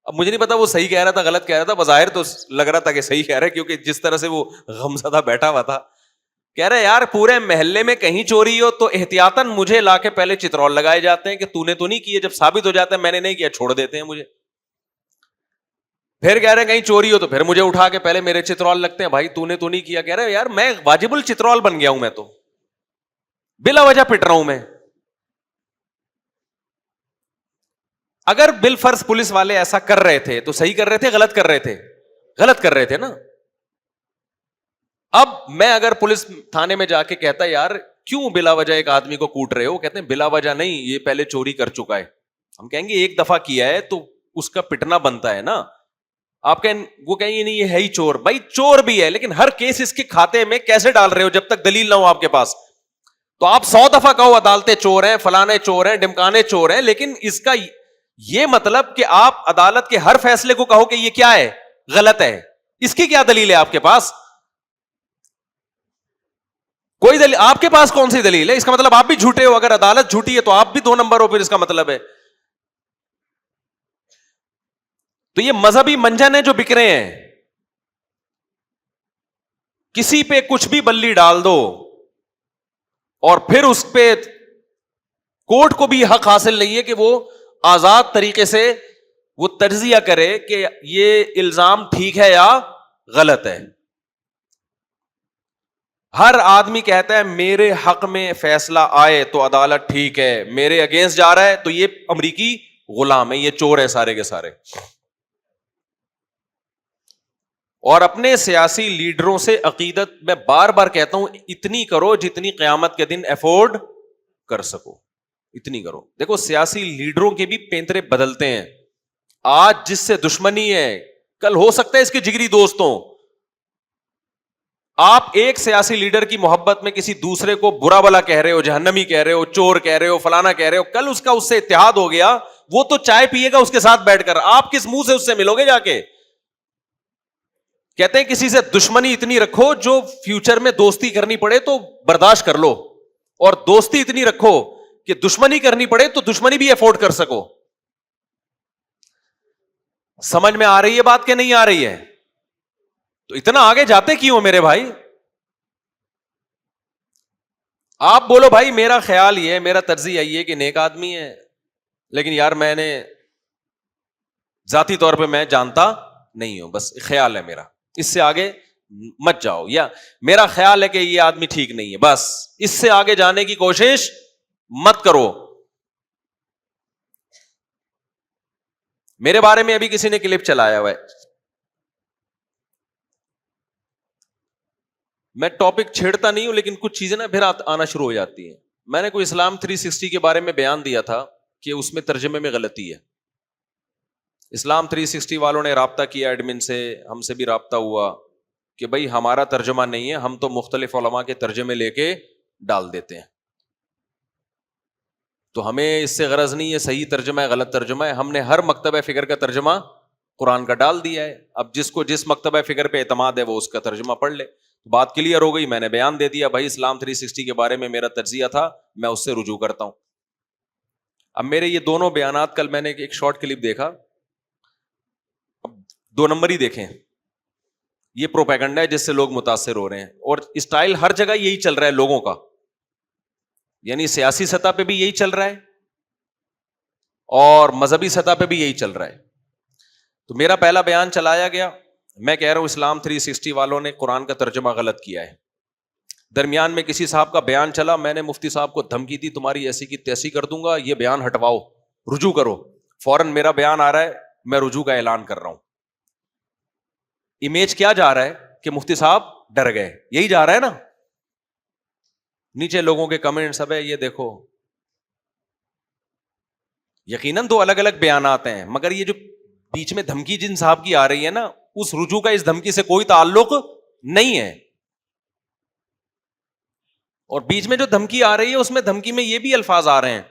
اب مجھے نہیں پتا وہ صحیح کہہ رہا تھا غلط کہہ رہا تھا, بظاہر تو لگ رہا تھا کہ صحیح کہہ رہا ہے کیونکہ جس طرح سے وہ غمزدہ بیٹھا ہوا تھا. کہہ رہے یار پورے محلے میں کہیں چوری ہو تو احتیاطاً مجھے لا کے پہلے چترول لگائے جاتے ہیں کہ تو نے تو نہیں کیا, جب ثابت ہو جاتا ہے میں نے نہیں کیا چھوڑ دیتے ہیں مجھے. پھر کہہ رہے کہیں چوری ہو تو پھر مجھے اٹھا کے پہلے میرے چترول لگتے ہیں, بھائی تو نے تو نہیں کیا. کہہ رہے یار میں واجب الچترول بن گیا ہوں, میں تو بلا وجہ پٹ رہا ہوں میں. اگر بالفرض پولیس والے ایسا کر رہے تھے تو صحیح کر رہے تھے غلط کر رہے تھے؟ غلط کر رہے تھے نا. اب میں اگر پولیس تھانے میں جا کے کہتا یار کیوں بلا وجہ ایک آدمی کو کوٹ رہے ہو, کہتے ہیں بلا وجہ نہیں, یہ پہلے چوری کر چکا ہے. ہم کہیں گے ایک دفعہ کیا ہے تو اس کا پٹنا بنتا ہے نا. آپ کہیں وہ کہیں گے نہیں یہ ہے ہی چور. بھائی چور بھی ہے لیکن ہر کیس اس کے کھاتے میں کیسے ڈال رہے ہو جب تک دلیل نہ ہو آپ کے پاس؟ تو آپ 100 دفعہ کہو عدالتیں چور ہیں, فلانے چور ہیں, ڈمکانے چور ہیں, لیکن اس کا یہ مطلب کہ آپ عدالت کے ہر فیصلے کو کہو کہ یہ کیا ہے؟ غلط ہے. اس کی کیا دلیل ہے آپ کے پاس؟ کوئی دلیل آپ کے پاس کون سی دلیل ہے؟ اس کا مطلب آپ بھی جھوٹے ہو. اگر عدالت جھوٹی ہے تو آپ بھی 2 نمبر ہو, پھر اس کا مطلب ہے. تو یہ مذہبی منجن ہے جو بک رہے ہیں. کسی پہ کچھ بھی بلی ڈال دو اور پھر اس پہ کورٹ کو بھی حق حاصل نہیں ہے کہ وہ آزاد طریقے سے وہ تجزیہ کرے کہ یہ الزام ٹھیک ہے یا غلط ہے. ہر آدمی کہتا ہے میرے حق میں فیصلہ آئے تو عدالت ٹھیک ہے, میرے اگینسٹ جا رہا ہے تو یہ امریکی غلام ہے, یہ چور ہے سارے کے سارے. اور اپنے سیاسی لیڈروں سے عقیدت میں بار بار کہتا ہوں اتنی کرو جتنی قیامت کے دن افورڈ کر سکو, اتنی کرو. دیکھو سیاسی لیڈروں کے بھی پینترے بدلتے ہیں. آج جس سے دشمنی ہے کل ہو سکتا ہے اس کے جگری دوستوں. آپ ایک سیاسی لیڈر کی محبت میں کسی دوسرے کو برا بلا کہہ رہے ہو, جہنمی کہہ رہے ہو, چور کہہ رہے ہو, فلانا کہہ رہے ہو, کل اس کا اس سے اتحاد ہو گیا, وہ تو چائے پیے گا اس کے ساتھ بیٹھ کر, آپ کس منہ سے اس سے ملو گے جا کے؟ کہتے ہیں کسی سے دشمنی اتنی رکھو جو فیوچر میں دوستی کرنی پڑے تو برداشت کر لو, اور دوستی اتنی رکھو کہ دشمنی کرنی پڑے تو دشمنی بھی افورڈ کر سکو. سمجھ میں آ رہی ہے بات کہ نہیں آ رہی ہے؟ تو اتنا آگے جاتے کیوں میرے بھائی؟ آپ بولو بھائی میرا خیال یہ ہے, میرا تجزیہ یہ ہے کہ نیک آدمی ہے, لیکن یار میں نے ذاتی طور پہ میں جانتا نہیں ہوں, بس خیال ہے میرا, اس سے آگے مت جاؤ, یا میرا خیال ہے کہ یہ آدمی ٹھیک نہیں ہے, بس اس سے آگے جانے کی کوشش مت کرو. میرے بارے میں ابھی کسی نے کلپ چلایا ہوا ہے, میں ٹاپک چھیڑتا نہیں ہوں لیکن کچھ چیزیں نا پھر آنا شروع ہو جاتی ہیں. میں نے کوئی اسلام 360 کے بارے میں بیان دیا تھا کہ اس میں ترجمے میں غلطی ہے. اسلام 360 والوں نے رابطہ کیا ایڈمن سے, ہم سے بھی رابطہ ہوا کہ بھائی ہمارا ترجمہ نہیں ہے, ہم تو مختلف علماء کے ترجمے لے کے ڈال دیتے ہیں, تو ہمیں اس سے غرض نہیں ہے صحیح ترجمہ ہے غلط ترجمہ ہے, ہم نے ہر مکتبہ فکر کا ترجمہ قرآن کا ڈال دیا ہے. اب جس کو جس مکتبہ فکر پہ اعتماد ہے وہ اس کا ترجمہ پڑھ لے. بات کلیئر ہو گئی, میں نے بیان دے دیا بھائی اسلام 360 کے بارے میں میرا تجزیہ تھا, میں اس سے رجوع کرتا ہوں. اب میرے یہ دونوں بیانات، کل میں نے ایک شارٹ کلپ دیکھا، اب 2 نمبر ہی دیکھیں، یہ پروپیگنڈا ہے جس سے لوگ متاثر ہو رہے ہیں، اور اسٹائل ہر جگہ یہی چل رہا ہے لوگوں کا، یعنی سیاسی سطح پہ بھی یہی چل رہا ہے اور مذہبی سطح پہ بھی یہی چل رہا ہے. تو میرا پہلا بیان چلایا گیا، میں کہہ رہا ہوں اسلام 360 والوں نے قرآن کا ترجمہ غلط کیا ہے. درمیان میں کسی صاحب کا بیان چلا، میں نے مفتی صاحب کو دھمکی دی تمہاری ایسی کی تیسی کر دوں گا، یہ بیان ہٹواؤ، رجوع کرو. فوراً میرا بیان آ رہا ہے، میں رجوع کا اعلان کر رہا ہوں. امیج کیا جا رہا ہے کہ مفتی صاحب ڈر گئے، یہی جا رہا ہے نا. نیچے لوگوں کے کمنٹس اب ہے یہ دیکھو، یقیناً 2 الگ الگ بیانات ہیں، مگر یہ جو بیچ میں دھمکی جن صاحب کی آ رہی ہے نا، اس رجوع کا اس دھمکی سے کوئی تعلق نہیں ہے. اور بیچ میں جو دھمکی آ رہی ہے اس میں دھمکی میں یہ بھی الفاظ آ رہے ہیں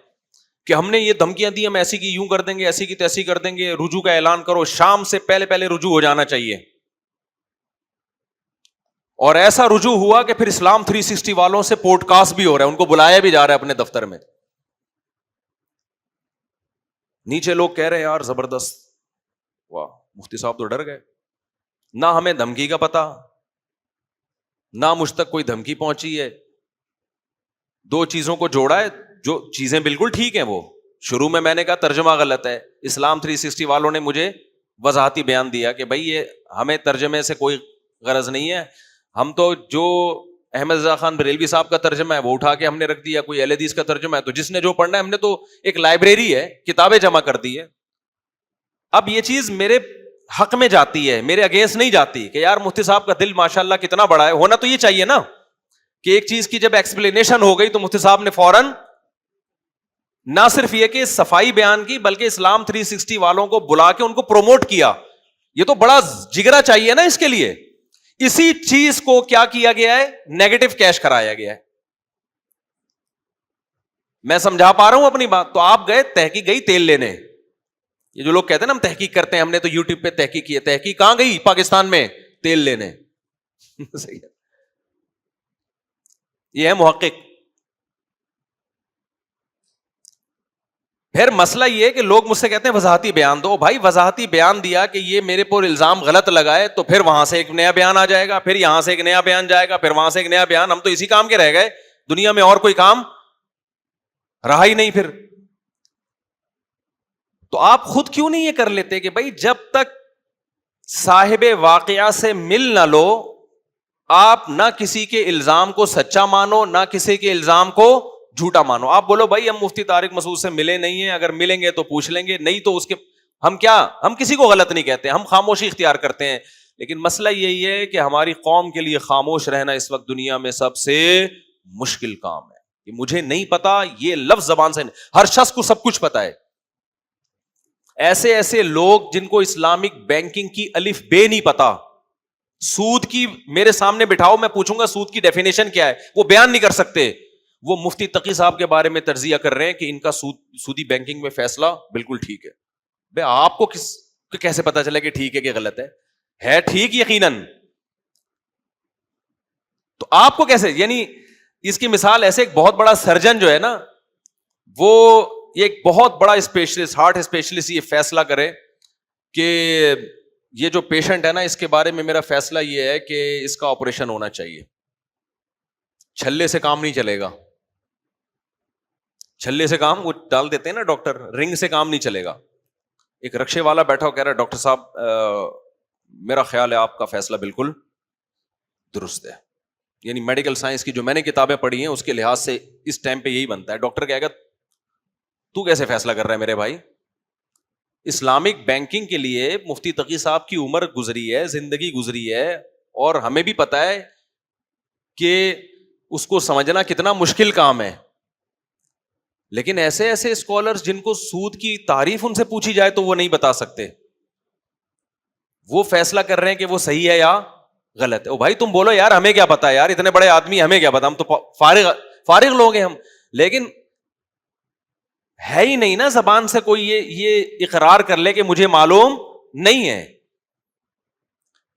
کہ ہم نے یہ دھمکیاں دی، ہم ایسی کی یوں کر دیں گے، ایسی کی تیسی کر دیں گے، رجوع کا اعلان کرو، شام سے پہلے پہلے رجوع ہو جانا چاہیے. اور ایسا رجوع ہوا کہ پھر اسلام 360 والوں سے پوڈ کاسٹ بھی ہو رہا ہے، ان کو بلایا بھی جا رہا ہے اپنے دفتر میں. نیچے لوگ کہہ رہے ہیں یار زبردست، واہ مفتی صاحب تو ڈر گئے. نہ ہمیں دھمکی کا پتا، نہ مجھ تک کوئی دھمکی پہنچی ہے. 2 چیزوں کو جوڑا ہے، جو چیزیں بالکل ٹھیک ہیں. وہ شروع میں نے کہا ترجمہ غلط ہے، اسلام 360 والوں نے مجھے وضاحتی بیان دیا کہ بھائی یہ ہمیں ترجمے سے کوئی غرض نہیں ہے، ہم تو جو احمد رضا خان بریلوی صاحب کا ترجمہ ہے وہ اٹھا کے ہم نے رکھ دیا، کوئی اہل حدیث کا ترجمہ ہے تو جس نے جو پڑھنا ہے، ہم نے تو ایک لائبریری ہے، کتابیں جمع کر دی ہے. اب یہ چیز میرے حق میں جاتی ہے، میرے اگینسٹ نہیں جاتی کہ یار مفتی صاحب کا دل ماشاءاللہ کتنا بڑا ہے. ہونا تو یہ چاہیے نا کہ ایک چیز کی جب ایکسپلینیشن ہو گئی تو مفتی صاحب نے فوراً نہ صرف یہ کہ صفائی بیان کی بلکہ اسلام 360 والوں کو بلا کے ان کو پروموٹ کیا. یہ تو بڑا جگرا چاہیے نا اس کے لیے. اسی چیز کو کیا کیا گیا ہے؟ نیگیٹو کیش کرایا گیا ہے. میں سمجھا پا رہا ہوں اپنی بات؟ تو آپ گئے تحقیق گئی تیل لینے، یہ جو لوگ کہتے ہیں نا ہم تحقیق کرتے ہیں، ہم نے تو یوٹیوب پہ تحقیق کی ہے، تحقیق کہاں گئی؟ پاکستان میں تیل لینے. صحیح ہے، یہ ہے محقق. پھر مسئلہ یہ ہے کہ لوگ مجھ سے کہتے ہیں وضاحتی بیان دو. بھائی وضاحتی بیان دیا کہ یہ میرے پر الزام غلط لگائے تو پھر وہاں سے ایک نیا بیان آ جائے گا، پھر یہاں سے ایک نیا بیان جائے گا، پھر وہاں سے ایک نیا بیان. ہم تو اسی کام کے رہ گئے، دنیا میں اور کوئی کام رہا ہی نہیں پھر. تو آپ خود کیوں نہیں یہ کر لیتے کہ بھائی جب تک صاحب واقعہ سے مل نہ لو، آپ نہ کسی کے الزام کو سچا مانو، نہ کسی کے الزام کو جھوٹا مانو. آپ بولو بھائی ہم مفتی طارق مسعود سے ملے نہیں ہیں، اگر ملیں گے تو پوچھ لیں گے، نہیں تو اس کے ہم کسی کو غلط نہیں کہتے، ہم خاموشی اختیار کرتے ہیں. لیکن مسئلہ یہی ہے کہ ہماری قوم کے لیے خاموش رہنا اس وقت دنیا میں سب سے مشکل کام ہے. کہ مجھے نہیں پتا، یہ لفظ زبان سے نہیں، ہر شخص کو سب کچھ پتا ہے. ایسے ایسے لوگ جن کو اسلامک بینکنگ کی الف بے نہیں پتا، سود کی میرے سامنے بٹھاؤ، میں پوچھوں گا سود کی ڈیفینیشن کیا ہے، وہ بیان نہیں کر سکتے. وہ مفتی تقی صاحب کے بارے میں تجزیہ کر رہے ہیں کہ ان کا سودی بینکنگ میں فیصلہ بالکل ٹھیک ہے. بے آپ کو کیسے پتا چلے کہ ٹھیک ہے کہ غلط ہے ٹھیک یقیناً. تو آپ کو کیسے، یعنی اس کی مثال ایسے ایک بہت بڑا سرجن جو ہے نا، وہ ایک بہت بڑا اسپیشلسٹ، ہارٹ اسپیشلسٹ، یہ فیصلہ کرے کہ یہ جو پیشنٹ ہے نا اس کے بارے میں میرا فیصلہ یہ ہے کہ اس کا آپریشن ہونا چاہیے. چھلے سے کام نہیں چلے گا، چھلے سے کام وہ ڈال دیتے ہیں نا ڈاکٹر، رنگ سے کام نہیں چلے گا. ایک رکشے والا بیٹھا ہو کہہ رہا ہے ڈاکٹر صاحب میرا خیال ہے آپ کا فیصلہ بالکل درست ہے. یعنی میڈیکل سائنس کی جو میں نے کتابیں پڑھی ہیں اس کے لحاظ سے اس ٹائم پہ یہی بنتا ہے. ڈاکٹر کہے گا تو کیسے فیصلہ کر رہا ہے میرے بھائی؟ اسلامک بینکنگ کے لیے مفتی تقی صاحب کی عمر گزری ہے، زندگی گزری ہے، اور ہمیں بھی پتا ہے کہ اس کو سمجھنا کتنا مشکل کام ہے. لیکن ایسے ایسے اسکالرز جن کو سود کی تعریف ان سے پوچھی جائے تو وہ نہیں بتا سکتے، وہ فیصلہ کر رہے ہیں کہ وہ صحیح ہے یا غلط ہے. او بھائی تم بولو یار ہمیں کیا پتا یار، اتنے بڑے آدمی ہمیں کیا پتا، ہم تو فارغ لوگ ہیں ہم. لیکن ہے ہی نہیں نا زبان سے کوئی یہ اقرار کر لے کہ مجھے معلوم نہیں ہے.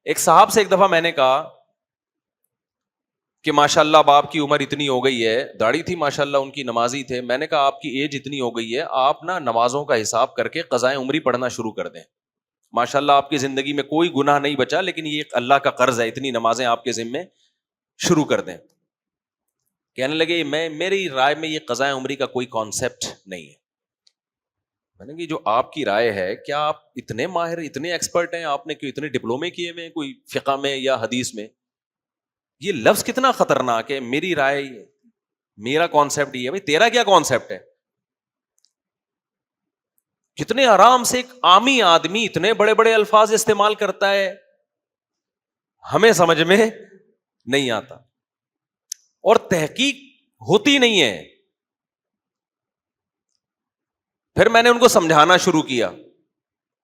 ایک صاحب سے ایک دفعہ میں نے کہا کہ ماشاء اللہ اب آپ کی عمر اتنی ہو گئی ہے, داڑھی تھی ماشاء اللہ, ان کی نمازی تھے. میں نے کہا آپ کی ایج اتنی ہو گئی ہے, آپ نا نمازوں کا حساب کر کے قضائے عمری پڑھنا شروع کر دیں. ماشاء اللہ آپ کی زندگی میں کوئی گناہ نہیں بچا, لیکن یہ اللہ کا قرض ہے, اتنی نمازیں آپ کے ذمے شروع کر دیں. کہنے لگے میری رائے میں یہ قضائے عمری کا کوئی کانسیپٹ نہیں ہے. میں نے کہ جو آپ کی رائے ہے, کیا آپ اتنے ماہر, اتنے ایکسپرٹ ہیں, آپ نے کوئی اتنے ڈپلومے کیے ہوئے ہیں کوئی فقہ میں یا حدیث میں؟ یہ لفظ کتنا خطرناک ہے, میری رائے, میرا کانسیپٹ یہ ہے. بھائی تیرا کیا کانسیپٹ ہے؟ کتنے آرام سے ایک عامی آدمی اتنے بڑے بڑے الفاظ استعمال کرتا ہے, ہمیں سمجھ میں نہیں آتا, اور تحقیق ہوتی نہیں ہے. پھر میں نے ان کو سمجھانا شروع کیا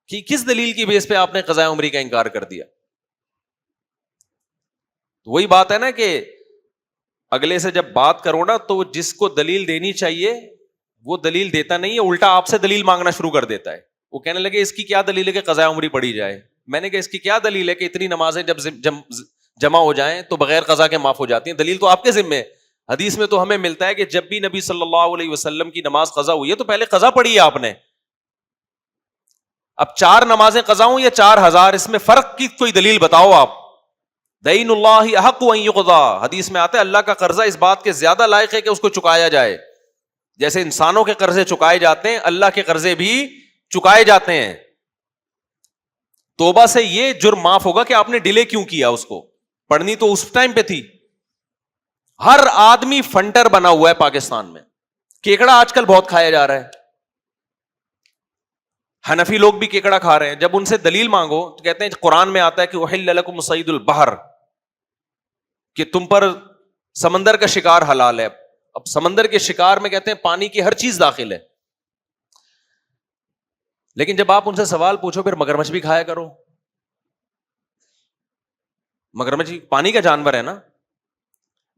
کہ کس دلیل کی بیس پہ آپ نے قضاء عمری کا انکار کر دیا. وہی بات ہے نا کہ اگلے سے جب بات کرو نا تو جس کو دلیل دینی چاہیے وہ دلیل دیتا نہیں ہے, الٹا آپ سے دلیل مانگنا شروع کر دیتا ہے. وہ کہنے لگے اس کی کیا دلیل ہے کہ قضاء عمری پڑھی جائے؟ میں نے کہا اس کی کیا دلیل ہے کہ اتنی نمازیں جب جمع ہو جائیں تو بغیر قضا کے معاف ہو جاتی ہیں؟ دلیل تو آپ کے ذمہ ہے. حدیث میں تو ہمیں ملتا ہے کہ جب بھی نبی صلی اللہ علیہ وسلم کی نماز قضا ہوئی ہے تو پہلے قضا پڑھی ہے آپ نے. اب 4 نمازیں قضا ہوں یا 4000, اس میں فرق کی کوئی دلیل بتاؤ آپ. دین اللہ احق ان یقضا, حدیث میں آتا ہے اللہ کا قرضہ اس بات کے زیادہ لائق ہے کہ اس کو چکایا جائے. جیسے انسانوں کے قرضے چکائے جاتے ہیں, اللہ کے قرضے بھی چکائے جاتے ہیں. توبہ سے یہ جرم معاف ہوگا کہ آپ نے ڈیلے کیوں کیا, اس کو پڑھنی تو اس ٹائم پہ تھی. ہر آدمی فنٹر بنا ہوا ہے پاکستان میں. کیکڑا آج کل بہت کھایا جا رہا ہے, حنفی لوگ بھی کیکڑا کھا رہے ہیں. جب ان سے دلیل مانگو تو کہتے ہیں قرآن میں آتا ہے کہ احل لکم صید البحر, کہ تم پر سمندر کا شکار حلال ہے. اب سمندر کے شکار میں کہتے ہیں پانی کی ہر چیز داخل ہے. لیکن جب آپ ان سے سوال پوچھو پھر مگرمچھ بھی کھایا کرو, مگرمچھ پانی کا جانور ہے نا.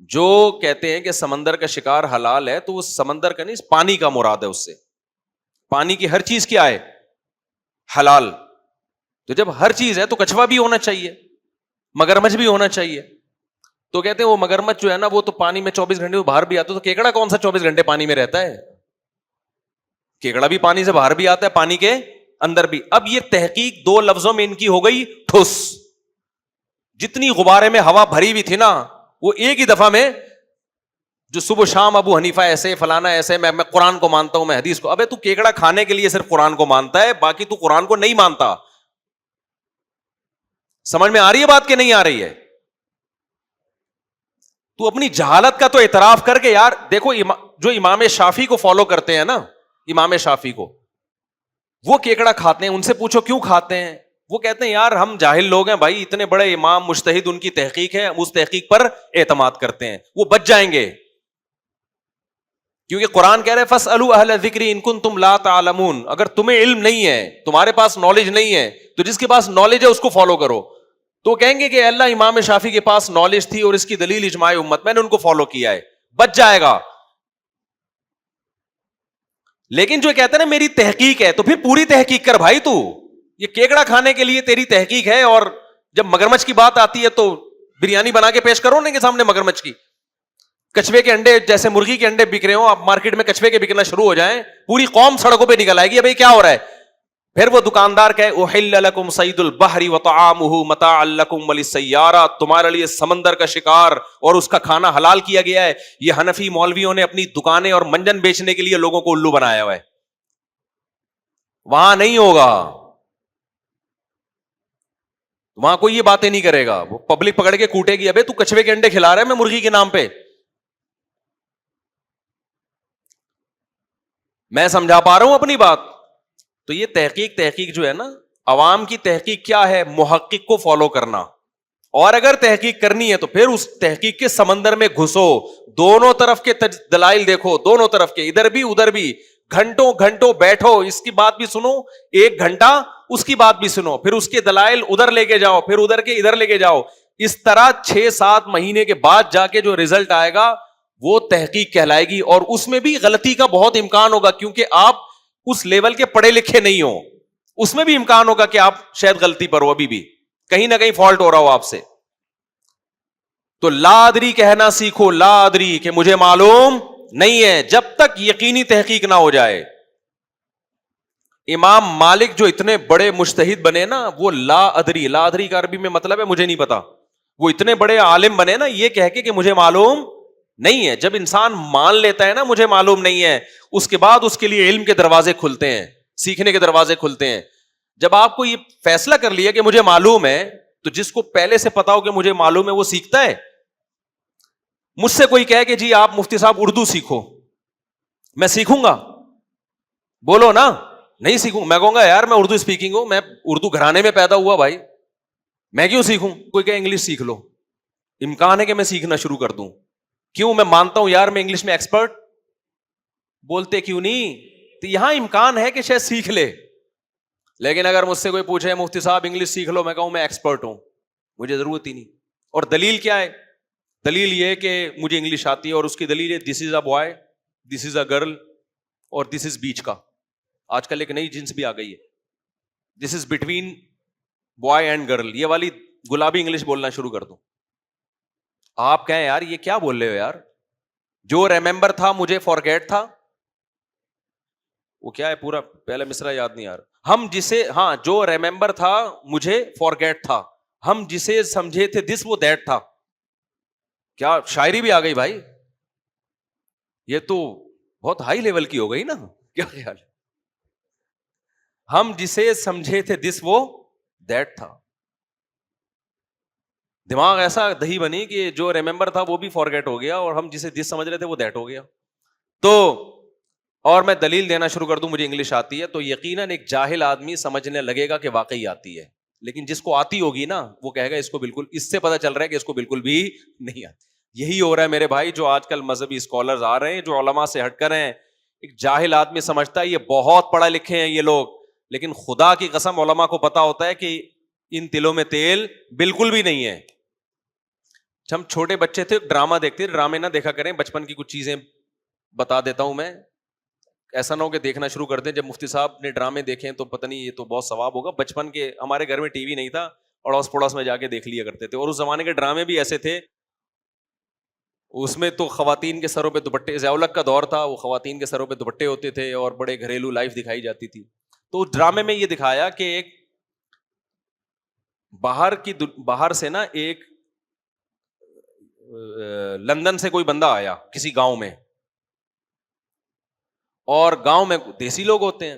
جو کہتے ہیں کہ سمندر کا شکار حلال ہے تو وہ سمندر کا نہیں, پانی کا مراد ہے. اس سے پانی کی ہر چیز کیا ہے؟ حلال. تو جب ہر چیز ہے تو کچھوا بھی ہونا چاہیے, مگرمچھ بھی ہونا چاہیے. تو کہتے ہیں وہ مگرمچھ جو ہے نا وہ تو پانی میں 24 گھنٹے باہر بھی آتا ہے, تو کیکڑا کون سا 24 گھنٹے پانی میں رہتا ہے؟ کیکڑا بھی پانی سے باہر بھی آتا ہے, پانی کے اندر بھی. اب یہ تحقیق 2 لفظوں میں ان کی ہو گئی ٹھوس. جتنی غبارے میں ہوا بھری بھی تھی نا, وہ ایک ہی دفعہ میں, جو صبح شام ابو حنیفہ ایسے فلانا ایسے, میں قرآن کو مانتا ہوں, میں حدیث کو. ابے تو کیکڑا کھانے کے لیے صرف قرآن کو مانتا ہے, باقی تو قرآن کو نہیں مانتا. سمجھ میں آ رہی ہے بات کہ نہیں آ رہی ہے؟ تو اپنی جہالت کا تو اعتراف کر کے یار دیکھو, جو امام شافعی کو فالو کرتے ہیں نا, امام شافعی کو, وہ کیکڑا کھاتے ہیں. ان سے پوچھو کیوں کھاتے ہیں, وہ کہتے ہیں یار ہم جاہل لوگ ہیں بھائی, اتنے بڑے امام مجتہد, ان کی تحقیق ہے, ہم اس تحقیق پر اعتماد کرتے ہیں, وہ بچ جائیں گے. کیونکہ قرآن کہہ رہے فاسألوا اہل الذکر ان کنتم لا تعلمون, اگر تمہیں علم نہیں ہے, تمہارے پاس نالج نہیں ہے, تو جس کے پاس نالج ہے اس کو فالو کرو. تو کہیں گے کہ اللہ امام شافعی کے پاس نالج تھی اور اس کی دلیل اجماع امت, میں نے ان کو فالو کیا ہے, بچ جائے گا. لیکن جو کہتے ہیں نا میری تحقیق ہے, تو پھر پوری تحقیق کر بھائی. تو یہ کیکڑا کھانے کے لیے تیری تحقیق ہے, اور جب مگرمچھ کی بات آتی ہے تو بریانی بنا کے پیش کرو نا کے سامنے مگرمچھ کی. کچھوے کے انڈے, جیسے مرغی کے انڈے بک رہے ہو, اب مارکیٹ میں کچھوے کے بکنا شروع ہو جائیں, پوری قوم سڑکوں پہ نکل آئے گی, بھائی کیا ہو رہا ہے. پھر وہ دکاندار کہے احل لکم صید البحر وطعامہ متاعا لکم وللسیارہ, تمہارے لیے سمندر کا شکار اور اس کا کھانا حلال کیا گیا ہے. یہ حنفی مولویوں نے اپنی دکانیں اور منجن بیچنے کے لیے لوگوں کو الو بنایا ہوا ہے. وہاں نہیں ہوگا, وہاں کوئی یہ باتیں نہیں کرے گا. وہ پبلک پکڑ کے کوٹے گی, ابے تو کچھوے کے انڈے کھلا رہا ہے میں مرغی کے نام پہ. میں سمجھا پا رہا ہوں اپنی بات؟ تو یہ تحقیق جو ہے نا, عوام کی تحقیق کیا ہے؟ محقق کو فالو کرنا. اور اگر تحقیق کرنی ہے تو پھر اس تحقیق کے سمندر میں گھسو, دونوں طرف کے دلائل دیکھو, دونوں طرف کے, ادھر بھی ادھر بھی, گھنٹوں گھنٹوں بیٹھو, اس کی بات بھی سنو, 1 گھنٹہ اس کی بات بھی سنو, پھر اس کے دلائل ادھر لے کے جاؤ, پھر ادھر کے ادھر لے کے جاؤ. اس طرح 6-7 مہینے کے بعد جا کے جو رزلٹ آئے گا وہ تحقیق کہلائے گی. اور اس میں بھی غلطی کا بہت امکان ہوگا, کیونکہ آپ اس لیول کے پڑھے لکھے نہیں ہو. اس میں بھی امکان ہوگا کہ آپ شاید غلطی پر ہو, ابھی بھی کہیں نہ کہیں فالٹ ہو رہا ہو آپ سے. تو لا ادری کہنا سیکھو، لا ادری کہ مجھے معلوم نہیں ہے، جب تک یقینی تحقیق نہ ہو جائے. امام مالک جو اتنے بڑے مجتہد بنے نا، وہ لا ادری، لا ادری کا عربی میں مطلب ہے مجھے نہیں پتا. وہ اتنے بڑے عالم بنے نا یہ کہہ کے کہ مجھے معلوم نہیں ہے. جب انسان مان لیتا ہے نا مجھے معلوم نہیں ہے، اس کے بعد اس کے لیے علم کے دروازے کھلتے ہیں، سیکھنے کے دروازے کھلتے ہیں. جب آپ کو یہ فیصلہ کر لیا کہ مجھے معلوم ہے، تو جس کو پہلے سے پتا ہو کہ مجھے معلوم ہے وہ سیکھتا ہے. مجھ سے کوئی کہے کہ جی آپ مفتی صاحب اردو سیکھو، میں سیکھوں گا؟ بولو نا. نہیں سیکھوں. میں کہوں گا یار میں اردو اسپیکنگ ہوں، میں اردو گھرانے میں پیدا ہوا بھائی، میں کیوں سیکھوں؟ کوئی کہ انگلش سیکھ لو. امکان ہے کہ میں سیکھنا شروع کر دوں. کیوں؟ میں مانتا ہوں یار میں انگلش میں ایکسپرٹ. بولتے کیوں نہیں؟ تو یہاں امکان ہے کہ شاید سیکھ لے. لیکن اگر مجھ سے کوئی پوچھے مفتی صاحب انگلش سیکھ لو، میں کہوں میں ایکسپرٹ ہوں، مجھے ضرورت ہی نہیں. اور دلیل کیا ہے؟ دلیل یہ کہ مجھے انگلش آتی ہے، اور اس کی دلیل ہے this is a boy, this is a girl, اور دس از بیچ کا. آج کل ایک نئی جنس بھی آ گئی ہے، this is between boy and girl. یہ والی گلابی انگلش بولنا شروع کر دو. آپ کہیں یار یہ کیا بول رہے ہو یار؟ جو ریممبر تھا مجھے فارگیٹ تھا، وہ کیا ہے؟ پورا پہلا مصرع یاد نہیں آ رہا. ہم جسے، ہاں جو ریممبر تھا مجھے فارگیٹ تھا، ہم جسے سمجھے تھے دس وہ دیٹ تھا. کیا شاعری بھی آ گئی بھائی! یہ تو بہت ہائی لیول کی ہو گئی نا. کیا خیال ہے؟ ہم جسے سمجھے تھے دس وہ دیٹ تھا. دماغ ایسا دہی بنی کہ جو ریممبر تھا وہ بھی فارگیٹ ہو گیا، اور ہم جسے دس سمجھ رہے تھے وہ دیٹ ہو گیا. تو اور میں دلیل دینا شروع کر دوں مجھے انگلش آتی ہے، تو یقیناً ایک جاہل آدمی سمجھنے لگے گا کہ واقعی آتی ہے. لیکن جس کو آتی ہوگی نا وہ کہے گا اس کو بالکل، اس سے پتہ چل رہا ہے کہ اس کو بالکل بھی نہیں آتی. یہی ہو رہا ہے میرے بھائی. جو آج کل مذہبی اسکالرز آ رہے ہیں جو علماء سے ہٹ کر ہیں، ایک جاہل آدمی سمجھتا ہے یہ بہت پڑھا لکھے ہیں یہ لوگ، لیکن خدا کی قسم علماء کو پتا ہوتا ہے کہ ان تلوں میں تیل بالکل بھی نہیں ہے. ہم چھوٹے بچے تھے ڈرامہ دیکھتے، ڈرامے نہ دیکھا کریں، بچپن کی کچھ چیزیں بتا دیتا ہوں میں. ایسا نہ ہو کہ دیکھنا شروع کر دیں جب مفتی صاحب نے ڈرامے دیکھیں تو پتہ نہیں یہ تو بہت ثواب ہوگا. بچپن کے ہمارے گھر میں ٹی وی نہیں تھا، اڑوس پڑوس میں جا کے دیکھ لیا کرتے تھے. اور اس زمانے کے ڈرامے بھی ایسے تھے، اس میں تو خواتین کے سروں پہ دوپٹے، ضیاء الحق کا دور تھا، وہ خواتین کے سروں پہ دوپٹے ہوتے تھے اور بڑے گھریلو لائف دکھائی جاتی تھی. تو اس ڈرامے میں یہ دکھایا کہ ایک باہر سے نا ایک لندن سے کوئی بندہ آیا کسی گاؤں میں، اور گاؤں میں دیسی لوگ ہوتے ہیں.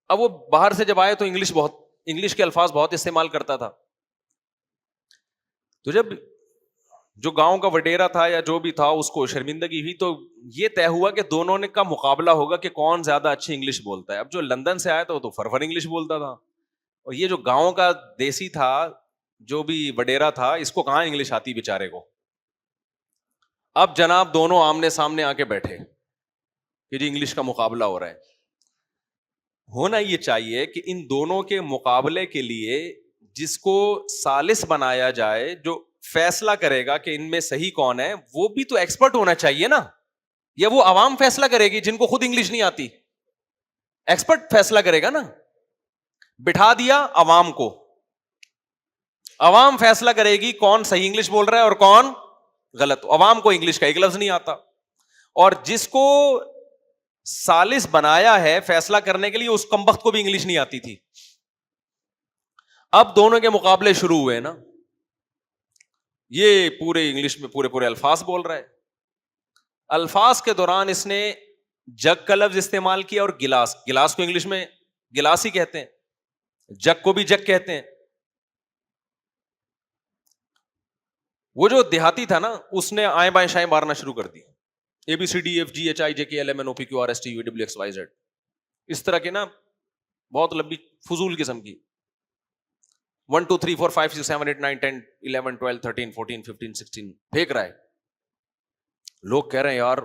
اب وہ باہر سے جب آئے تو انگلش کے الفاظ بہت استعمال کرتا تھا. تو جب جو گاؤں کا وڈیرا تھا یا جو بھی تھا اس کو شرمندگی ہوئی، تو یہ طے ہوا کہ دونوں نے کا مقابلہ ہوگا کہ کون زیادہ اچھی انگلش بولتا ہے. اب جو لندن سے آیا تھا وہ تو فرفر انگلش بولتا تھا، اور یہ جو گاؤں کا دیسی تھا جو بھی وڈیرا تھا، اس کو کہاں انگلش آتی بیچارے کو. اب جناب دونوں آمنے سامنے آ کے بیٹھے کہ جی انگلش کا مقابلہ ہو رہا ہے. ہونا یہ چاہیے کہ ان دونوں کے مقابلے کے لیے جس کو ثالث بنایا جائے، جو فیصلہ کرے گا کہ ان میں صحیح کون ہے، وہ بھی تو ایکسپرٹ ہونا چاہیے نا. یا وہ عوام فیصلہ کرے گی جن کو خود انگلش نہیں آتی؟ ایکسپرٹ فیصلہ کرے گا نا. بٹھا دیا عوام کو، عوام فیصلہ کرے گی کون صحیح انگلش بول رہا ہے اور کون غلط. عوام کو انگلش کا ایک لفظ نہیں آتا، اور جس کو ثالث بنایا ہے فیصلہ کرنے کے لیے اس کمبخت کو بھی انگلش نہیں آتی تھی. اب دونوں کے مقابلے شروع ہوئے نا، یہ پورے انگلش میں پورے الفاظ بول رہا ہے. الفاظ کے دوران اس نے جگ کا لفظ استعمال کیا اور گلاس کو انگلش میں گلاس ہی کہتے ہیں، جگ کو بھی جگ کہتے ہیں. وہ جو دیہاتی تھا نا اس نے آئیں بائیں شائیں مارنا شروع کر دی. ABCDFGHIJKLMNOPQRSTUVWXYZ اس طرح کے نا بہت لمبی فضول قسم کی 1 2 3 4 5 6 7 8 9 10 11 12 13 14 15 16 پھینک رہا ہے. لوگ کہہ رہے ہیں یار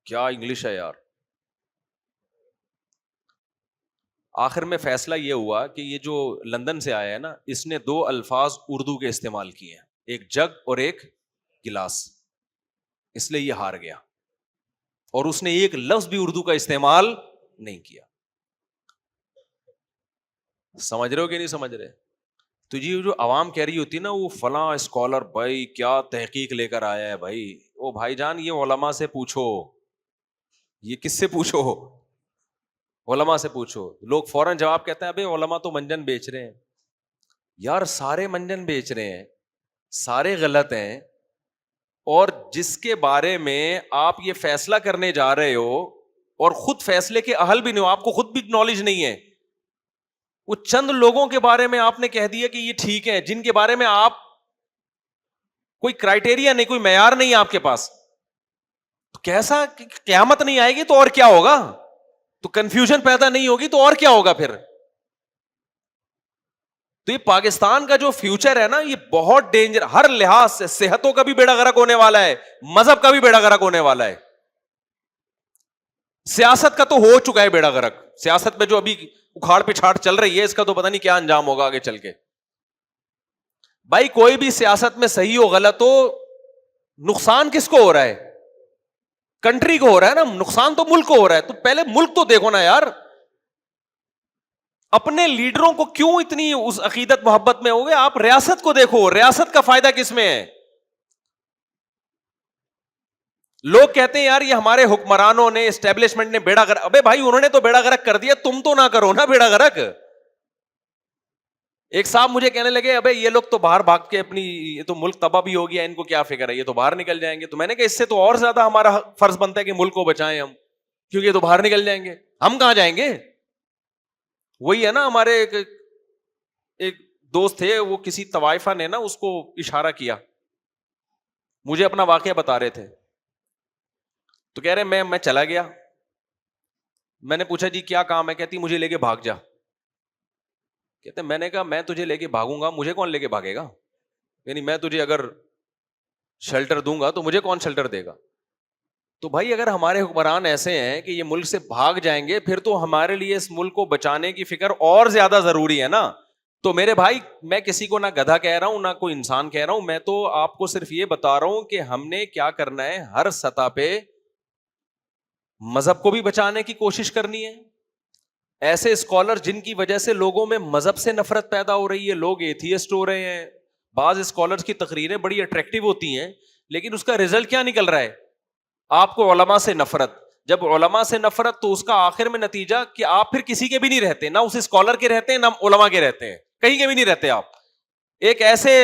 کیا انگلش ہے یار. آخر میں فیصلہ یہ ہوا کہ یہ جو لندن سے آیا ہے نا اس نے 2 الفاظ اردو کے استعمال کیے ہیں، ایک جگ اور ایک گلاس، اس لیے یہ ہار گیا. اور اس نے ایک لفظ بھی اردو کا استعمال نہیں کیا. سمجھ رہے ہو کہ نہیں سمجھ رہے؟ تو یہ جو عوام کہہ رہی ہوتی ہے نا وہ فلاں اسکالر بھائی کیا تحقیق لے کر آیا ہے بھائی، او بھائی جان یہ علماء سے پوچھو، یہ کس سے پوچھو، علماء سے پوچھو. لوگ فوراً جواب کہتے ہیں ابے علماء تو منجن بیچ رہے ہیں. یار سارے منجن بیچ رہے ہیں، سارے غلط ہیں، اور جس کے بارے میں آپ یہ فیصلہ کرنے جا رہے ہو اور خود فیصلے کے اہل بھی نہیں ہو، آپ کو خود بھی نالج نہیں ہے، وہ چند لوگوں کے بارے میں آپ نے کہہ دیا کہ یہ ٹھیک ہے، جن کے بارے میں آپ کوئی کرائٹیریا نہیں، کوئی معیار نہیں آپ کے پاس. تو کیسا قیامت نہیں آئے گی تو اور کیا ہوگا؟ تو کنفیوژن پیدا نہیں ہوگی تو اور کیا ہوگا پھر؟ تو یہ پاکستان کا جو فیوچر ہے نا یہ بہت ڈینجر، ہر لحاظ سے، صحتوں کا بھی بیڑا غرق ہونے والا ہے، مذہب کا بھی بیڑا غرق ہونے والا ہے، سیاست کا تو ہو چکا ہے بیڑا غرق. سیاست میں جو ابھی اکھاڑ پچھاڑ چل رہی ہے اس کا تو پتہ نہیں کیا انجام ہوگا آگے چل کے. بھائی کوئی بھی سیاست میں صحیح ہو غلط ہو، نقصان کس کو ہو رہا ہے؟ کنٹری کو ہو رہا ہے نا، نقصان تو ملک کو ہو رہا ہے. تو پہلے ملک تو دیکھو نا یار، اپنے لیڈروں کو کیوں اتنی اس عقیدت محبت میں ہو گئے؟ آپ ریاست کو دیکھو، ریاست کا فائدہ کس میں ہے؟ لوگ کہتے ہیں یار یہ ہمارے حکمرانوں نے، اسٹیبلشمنٹ نے بیڑا غرق. ابے بھائی انہوں نے تو بیڑا غرق کر دیا، تم تو نہ کرو نا بیڑا غرق. ایک صاحب مجھے کہنے لگے ابے یہ لوگ تو باہر بھاگ کے اپنی، یہ تو ملک تباہ بھی ہو گیا، ان کو کیا فکر ہے، یہ تو باہر نکل جائیں گے. تو میں نے کہا اس سے تو اور زیادہ ہمارا فرض بنتا ہے کہ ملک کو بچائیں ہم، کیونکہ یہ تو باہر نکل جائیں گے، ہم کہاں جائیں گے؟ وہی ہے نا، ہمارے ایک دوست تھے، وہ کسی طوائفہ نے نا اس کو اشارہ کیا، مجھے اپنا واقعہ بتا رہے تھے. تو کہہ رہے میں چلا گیا، میں نے پوچھا جی کیا کام ہے؟ کہتی مجھے لے کے بھاگ جا. کہتے میں نے کہا میں تجھے لے کے بھاگوں گا، مجھے کون لے کے بھاگے گا؟ یعنی میں تجھے اگر شیلٹر دوں گا تو مجھے کون شیلٹر دے گا؟ تو بھائی اگر ہمارے حکمران ایسے ہیں کہ یہ ملک سے بھاگ جائیں گے، پھر تو ہمارے لیے اس ملک کو بچانے کی فکر اور زیادہ ضروری ہے نا. تو میرے بھائی میں کسی کو نہ گدھا کہہ رہا ہوں نہ کوئی انسان کہہ رہا ہوں، میں تو آپ کو صرف یہ بتا رہا ہوں کہ ہم نے کیا کرنا ہے، ہر سطح پہ مذہب کو بھی بچانے کی کوشش کرنی ہے. ایسے اسکالر جن کی وجہ سے لوگوں میں مذہب سے نفرت پیدا ہو رہی ہے، لوگ ایتھیسٹ ہو رہے ہیں. بعض اسکالرز کی تقریریں بڑی اٹریکٹیو ہوتی ہیں لیکن اس کا رزلٹ کیا نکل رہا ہے؟ آپ کو علماء سے نفرت. جب علماء سے نفرت تو اس کا آخر میں نتیجہ کہ آپ پھر کسی کے بھی نہیں رہتے، نہ اس اسکالر کے رہتے ہیں نہ علماء کے رہتے ہیں، کہیں کے بھی نہیں رہتے. آپ ایک ایسے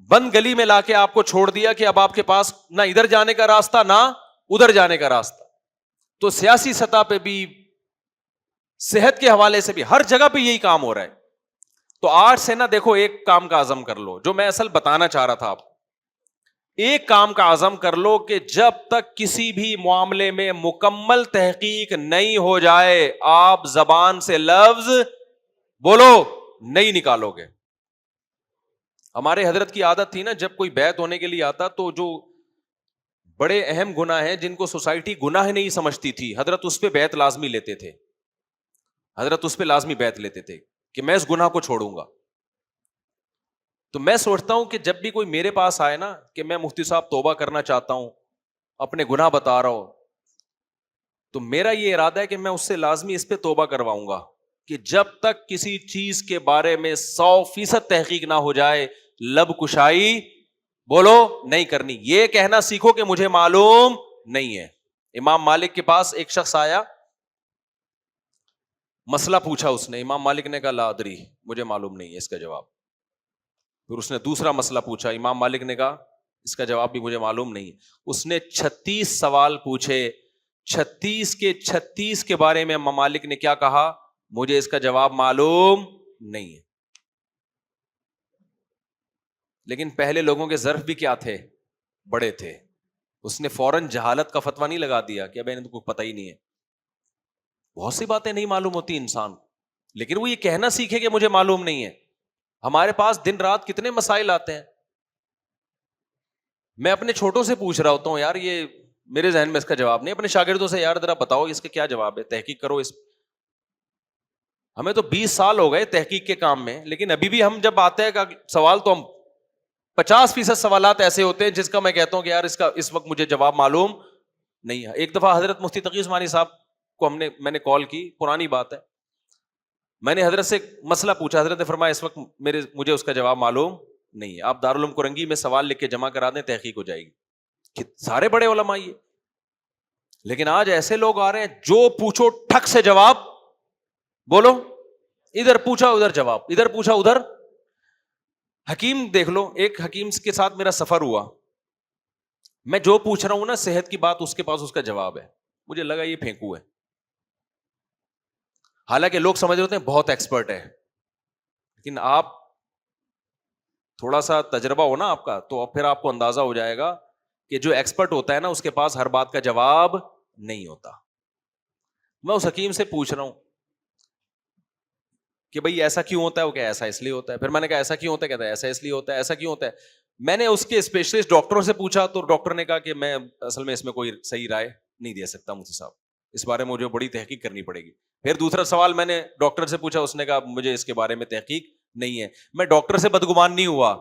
بند گلی میں لا کے آپ کو چھوڑ دیا کہ اب آپ کے پاس نہ ادھر جانے کا راستہ نہ ادھر جانے کا راستہ. تو سیاسی سطح پہ بھی، صحت کے حوالے سے بھی، ہر جگہ پہ یہی کام ہو رہا ہے. تو آج سے نا دیکھو ایک کام کا عزم کر لو، جو میں اصل بتانا چاہ رہا تھا آپ، ایک کام کا عزم کر لو کہ جب تک کسی بھی معاملے میں مکمل تحقیق نہیں ہو جائے آپ زبان سے لفظ بولو نہیں نکالو گے. ہمارے حضرت کی عادت تھی نا، جب کوئی بیعت ہونے کے لیے آتا تو جو بڑے اہم گناہ ہیں جن کو سوسائٹی گناہ نہیں سمجھتی تھی، حضرت اس پہ بیعت لازمی لیتے تھے، حضرت اس پہ لازمی بیعت لیتے تھے کہ میں اس گناہ کو چھوڑوں گا. تو میں سوچتا ہوں کہ جب بھی کوئی میرے پاس آئے نا کہ میں مفتی صاحب توبہ کرنا چاہتا ہوں، اپنے گناہ بتا رہا ہوں، تو میرا یہ ارادہ ہے کہ میں اس سے لازمی اس پہ توبہ کرواؤں گا کہ جب تک کسی چیز کے بارے میں 100% تحقیق نہ ہو جائے لب کشائی بولو نہیں کرنی. یہ کہنا سیکھو کہ مجھے معلوم نہیں ہے. امام مالک کے پاس ایک شخص آیا، مسئلہ پوچھا اس نے، امام مالک نے کہا لا ادری، مجھے معلوم نہیں ہے اس کا جواب. پھر اس نے دوسرا مسئلہ پوچھا، امام مالک نے کہا اس کا جواب بھی مجھے معلوم نہیں ہے. اس نے 36 سوال پوچھے، 36 کے بارے میں امام مالک نے کیا کہا؟ مجھے اس کا جواب معلوم نہیں ہے. لیکن پہلے لوگوں کے ظرف بھی کیا تھے؟ بڑے تھے. اس نے فوراً جہالت کا فتویٰ نہیں لگا دیا کہ اب انہیں تو پتہ ہی نہیں ہے. بہت سی باتیں نہیں معلوم ہوتی انسان، لیکن وہ یہ کہنا سیکھے کہ مجھے معلوم نہیں ہے. ہمارے پاس دن رات کتنے مسائل آتے ہیں. میں اپنے چھوٹوں سے پوچھ رہا ہوتا ہوں یار یہ میرے ذہن میں اس کا جواب نہیں، اپنے شاگردوں سے یار ذرا بتاؤ اس کا کیا جواب ہے، تحقیق کرو اس. ہمیں تو 20 سال ہو گئے تحقیق کے کام میں، لیکن ابھی بھی ہم جب آتے ہیں سوال تو ہم 50% سوالات ایسے ہوتے ہیں جس کا میں کہتا ہوں کہ یار اس وقت مجھے جواب معلوم نہیں ہے. ایک دفعہ حضرت مفتی تقی عثمانی صاحب کو میں نے کال کی، پرانی بات ہے، میں نے حضرت سے مسئلہ پوچھا, حضرت نے فرمایا اس وقت مجھے اس کا جواب معلوم نہیں ہے, آپ دارالعلوم کرنگی میں سوال لکھ کے جمع کرا دیں, تحقیق ہو جائے گی. سارے بڑے علماء یہ. لیکن آج ایسے لوگ آ رہے ہیں جو پوچھو ٹھک سے جواب بولو, ادھر پوچھا ادھر جواب, ادھر پوچھا ادھر. حکیم دیکھ لو, ایک حکیم کے ساتھ میرا سفر ہوا, میں جو پوچھ رہا ہوں نا صحت کی بات, اس کے پاس اس کا جواب ہے, مجھے لگا یہ پھینکو ہے. حالانکہ لوگ سمجھ رہے ہوتے ہیں بہت ایکسپرٹ ہے, لیکن آپ تھوڑا سا تجربہ ہو نا آپ کا, تو پھر آپ کو اندازہ ہو جائے گا کہ جو ایکسپرٹ ہوتا ہے نا اس کے پاس ہر بات کا جواب نہیں ہوتا. میں اس حکیم سے پوچھ رہا ہوں کہ بھئی ایسا کیوں ہوتا ہے, وہ کہ ایسا اس لیے ہوتا ہے. پھر میں نے کہا ایسا کیوں ہوتا ہے, کہتا ہے ایسا اس لیے ہوتا ہے. ایسا کیوں ہوتا ہے؟ میں نے اس کے اسپیشلسٹ ڈاکٹروں سے پوچھا, تو ڈاکٹر نے کہا کہ میں اصل میں اس میں کوئی صحیح رائے نہیں دے سکتا مفتی صاحب, اس بارے میں مجھے بڑی تحقیق کرنی پڑے گی. پھر دوسرا سوال میں نے ڈاکٹر سے پوچھا, اس نے کہا مجھے اس کے بارے میں تحقیق نہیں ہے. میں ڈاکٹر سے بدگمان نہیں ہوا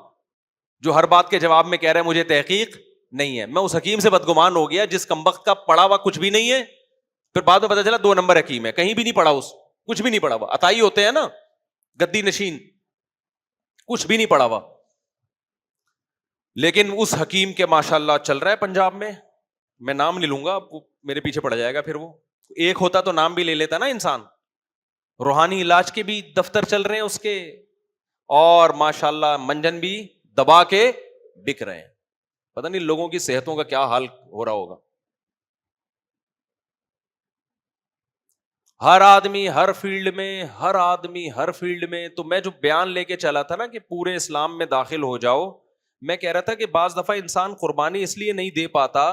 جو ہر بات کے جواب میں کہہ رہے ہیں مجھے تحقیق نہیں ہے, میں اس حکیم سے بدگمان ہو گیا جس کمبخت کا پڑھا ہوا کچھ بھی نہیں ہے. پھر بعد میں پتا چلا 2 نمبر حکیم ہے, کہیں بھی نہیں پڑھا, اس کچھ بھی نہیں پڑھا ہوا. عطائی ہوتے ہیں نا گدی نشین, کچھ بھی نہیں پڑھا ہوا. لیکن اس حکیم کے ماشاءاللہ چل رہا ہے پنجاب میں نام نہیں لوں گا, میرے پیچھے پڑ جائے گا. پھر وہ ایک ہوتا تو نام بھی لے لیتا نا انسان. روحانی علاج کے بھی دفتر چل رہے ہیں اس کے, اور ماشاءاللہ منجن بھی دبا کے بک رہے ہیں. پتہ نہیں لوگوں کی صحتوں کا کیا حال ہو رہا ہوگا. ہر آدمی ہر فیلڈ میں. تو میں جو بیان لے کے چلا تھا نا کہ پورے اسلام میں داخل ہو جاؤ, میں کہہ رہا تھا کہ بعض دفعہ انسان قربانی اس لیے نہیں دے پاتا